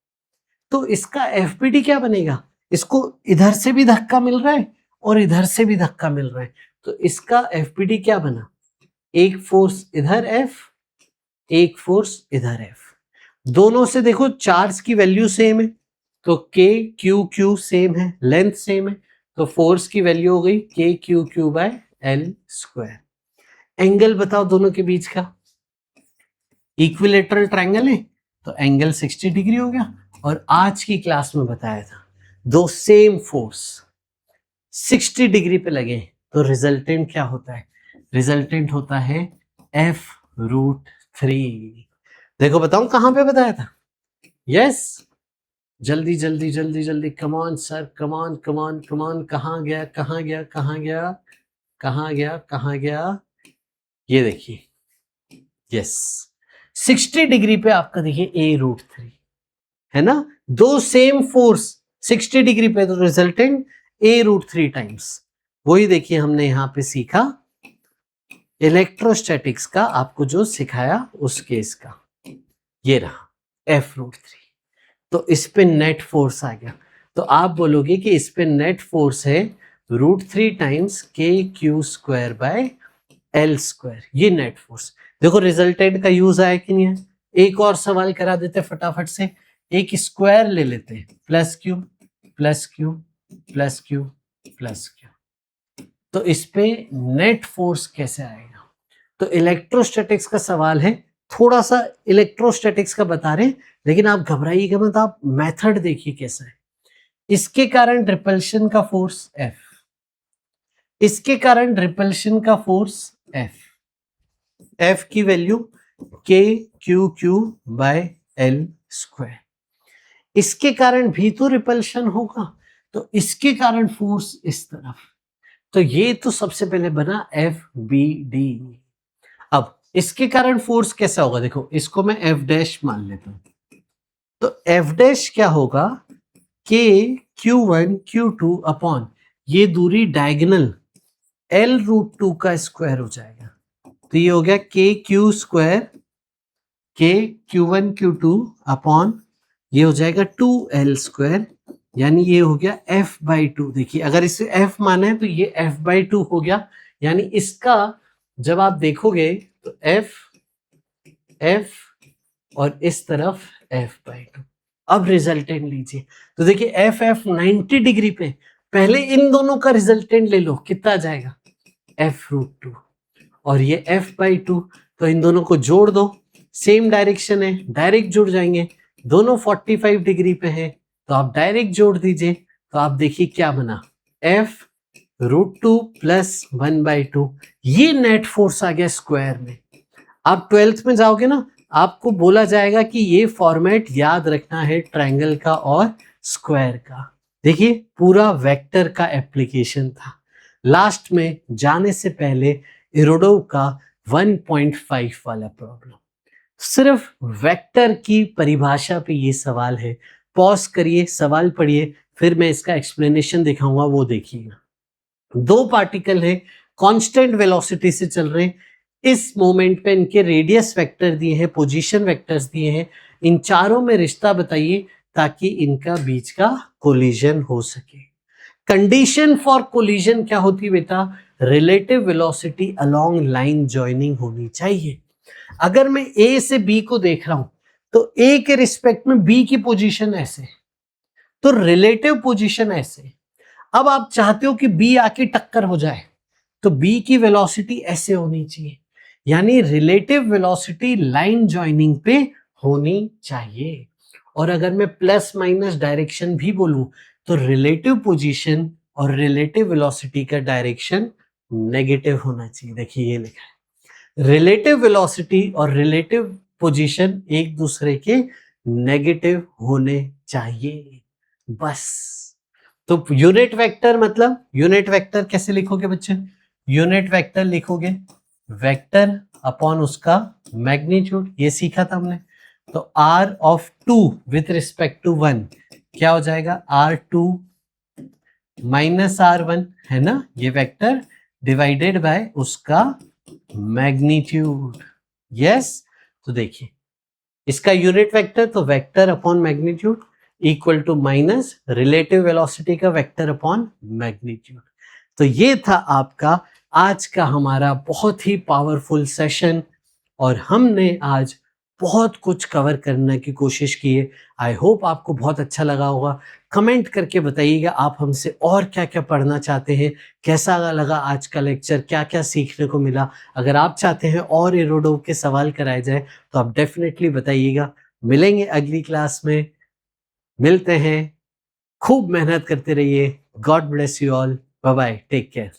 तो इसका एफपीडी क्या बनेगा, इसको इधर से भी धक्का मिल रहा है और इधर से भी धक्का मिल रहा है, तो इसका एफपीडी क्या बना, एक फोर्स इधर F, एक फोर्स इधर F। दोनों से देखो चार्ज की वैल्यू सेम है, तो K Q Q सेम है, लेंथ सेम है, तो फोर्स की वैल्यू हो गई KQQ/L²। एंगल बताओ दोनों के बीच का, इक्विलेटरल ट्रायंगल है तो एंगल 60 डिग्री हो गया। और आज की क्लास में बताया था दो सेम फोर्स 60 डिग्री पे लगे तो रिजल्टेंट क्या होता है, रिजल्टेंट होता है F√3। देखो बताऊं कहां पे बताया था, यस जल्दी जल्दी जल्दी जल्दी, कमान सर, कमान कमान कमान, कहां गया कहां गया कहां गया कहां गया कहां गया, ये देखिए यस 60 डिग्री पे आपका देखिए A√3 है ना, दो सेम फोर्स 60 डिग्री पे, तो रिजल्टेंट A√3 टाइम्स। वही देखिए हमने यहां पे सीखा इलेक्ट्रोस्टैटिक्स का, आपको जो सिखाया उस केस का, ये रहा F√3। तो इस पे नेट फोर्स आ गया, तो आप बोलोगे कि इस पे नेट फोर्स है √3 टाइम्स KQ²/L², ये नेट फोर्स। देखो रिजल्टेंट का यूज आया कि नहीं है। एक और सवाल करा देते फटाफट से, एक स्क्वायर ले लेते हैं, +Q +Q +Q +Q, तो इस पे नेट फोर्स कैसे आएगा। तो इलेक्ट्रोस्टैटिक्स का सवाल है, थोड़ा सा इलेक्ट्रोस्टैटिक्स का बता रहे, लेकिन आप घबराइएगा मत, आप मेथड देखिए कैसा है। इसके कारण रिपल्शन का फोर्स F, इसके कारण रिपल्शन का फोर्स F, F की वैल्यू KQQ/L²। इसके कारण भी तो रिपल्शन होगा, तो इसके कारण फोर्स इस तरफ, तो ये तो सबसे पहले बना FBD। अब इसके कारण फोर्स कैसा होगा, देखो इसको मैं F' मान लेता हूं, तो F' क्या होगा KQ1 Q2 अपॉन ये दूरी डायगोनल L√2 का स्क्वायर हो जाएगा, तो ये हो गया के क्यू स्क्वायर के Q1 Q2 अपॉन ये हो जाएगा 2L स्क्वायर, यानी ये हो गया F/2। देखिए अगर इसे F माना है तो ये F/2 हो गया, यानी इसका जब आप देखोगे तो F और इस तरफ F/2। अब रिजल्टेंट लीजिए, तो देखिए F 90 डिग्री पे, पहले इन दोनों का रिजल्टेंट ले लो, कितना आ जाएगा F√2 और ये F/2, तो इन दोनों को जोड़ दो, सेम डायरेक्शन है, डायरेक्ट जुड़ जाएंगे, दोनों 45 डिग्री पे है तो आप डायरेक्ट जोड़ दीजिए, तो आप देखिए क्या बना F√2 प्लस 1/2, ये नेट फोर्स आ गया स्क्वायर में। आप 12th में जाओगे ना, आपको बोला जाएगा कि ये फॉर्मेट याद रखना है ट्रायंगल का और स्क्वायर का। देखिए पूरा वेक्टर का एप्लीकेशन था। लास्ट में जाने से पहले इरोडोव का 1.5 वाला प्रॉब्लम, सिर्फ वेक्टर की परिभाषा पे ये सवाल है। पॉज करिए, सवाल पढ़िए, फिर मैं इसका एक्सप्लेनेशन दिखाऊंगा, वो देखिएगा। दो पार्टिकल है, कांस्टेंट वेलोसिटी से चल रहे हैं, इस मोमेंट पे इनके रेडियस वेक्टर दिए हैं, पोजीशन वेक्टर्स दिए हैं, इन चारों में रिश्ता बताइए ताकि इनका बीच का कोलिजन हो सके। कंडीशन फॉर कोलिजन क्या होती है बेटा? Relative velocity along line joining होनी चाहिए। अगर मैं ए से बी को देख रहा हूं तो ए के रिस्पेक्ट में बी की पोजीशन ऐसे, तो रिलेटिव पोजीशन ऐसे। अब आप चाहते हो कि बी आके टक्कर हो जाए, तो बी की वेलोसिटी ऐसे होनी चाहिए, यानी रिलेटिव वेलोसिटी लाइन जॉइनिंग पे होनी चाहिए। और अगर मैं प्लस माइनस डायरेक्शन भी बोलूं तो रिलेटिव पोजीशन और रिलेटिव वेलोसिटी का डायरेक्शन नेगेटिव होना चाहिए। देखिए ये लिखा है, रिलेटिव वेलोसिटी और रिलेटिव पोजीशन एक दूसरे के नेगेटिव होने चाहिए, बस। तो यूनिट वेक्टर मतलब, यूनिट वेक्टर कैसे लिखोगे बच्चे? यूनिट वेक्टर लिखोगे वेक्टर अपॉन उसका मैग्नीट्यूड, ये सीखा था हमने। तो r of 2 with respect to 1 क्या हो जाएगा? R2 माइनस R1 है ना, ये वेक्टर डिवाइडेड बाय उसका मैग्नीट्यूड। यस, तो देखिए इसका यूनिट वेक्टर, तो vector upon magnitude equal to minus relative velocity का वेक्टर अपॉन मैग्नीट्यूड। तो ये था आपका आज का हमारा बहुत ही पावरफुल सेशन, और हमने आज बहुत कुछ कवर करने की कोशिश की है। आई होप आपको बहुत अच्छा लगा होगा। कमेंट करके बताइएगा आप हमसे और क्या क्या पढ़ना चाहते हैं, कैसा लगा आज का लेक्चर, क्या क्या सीखने को मिला। अगर आप चाहते हैं और इरोडोव के सवाल कराए जाए तो आप डेफिनेटली बताइएगा। मिलेंगे अगली क्लास में, मिलते हैं। खूब मेहनत करते रहिए। God bless you all, bye bye, take care.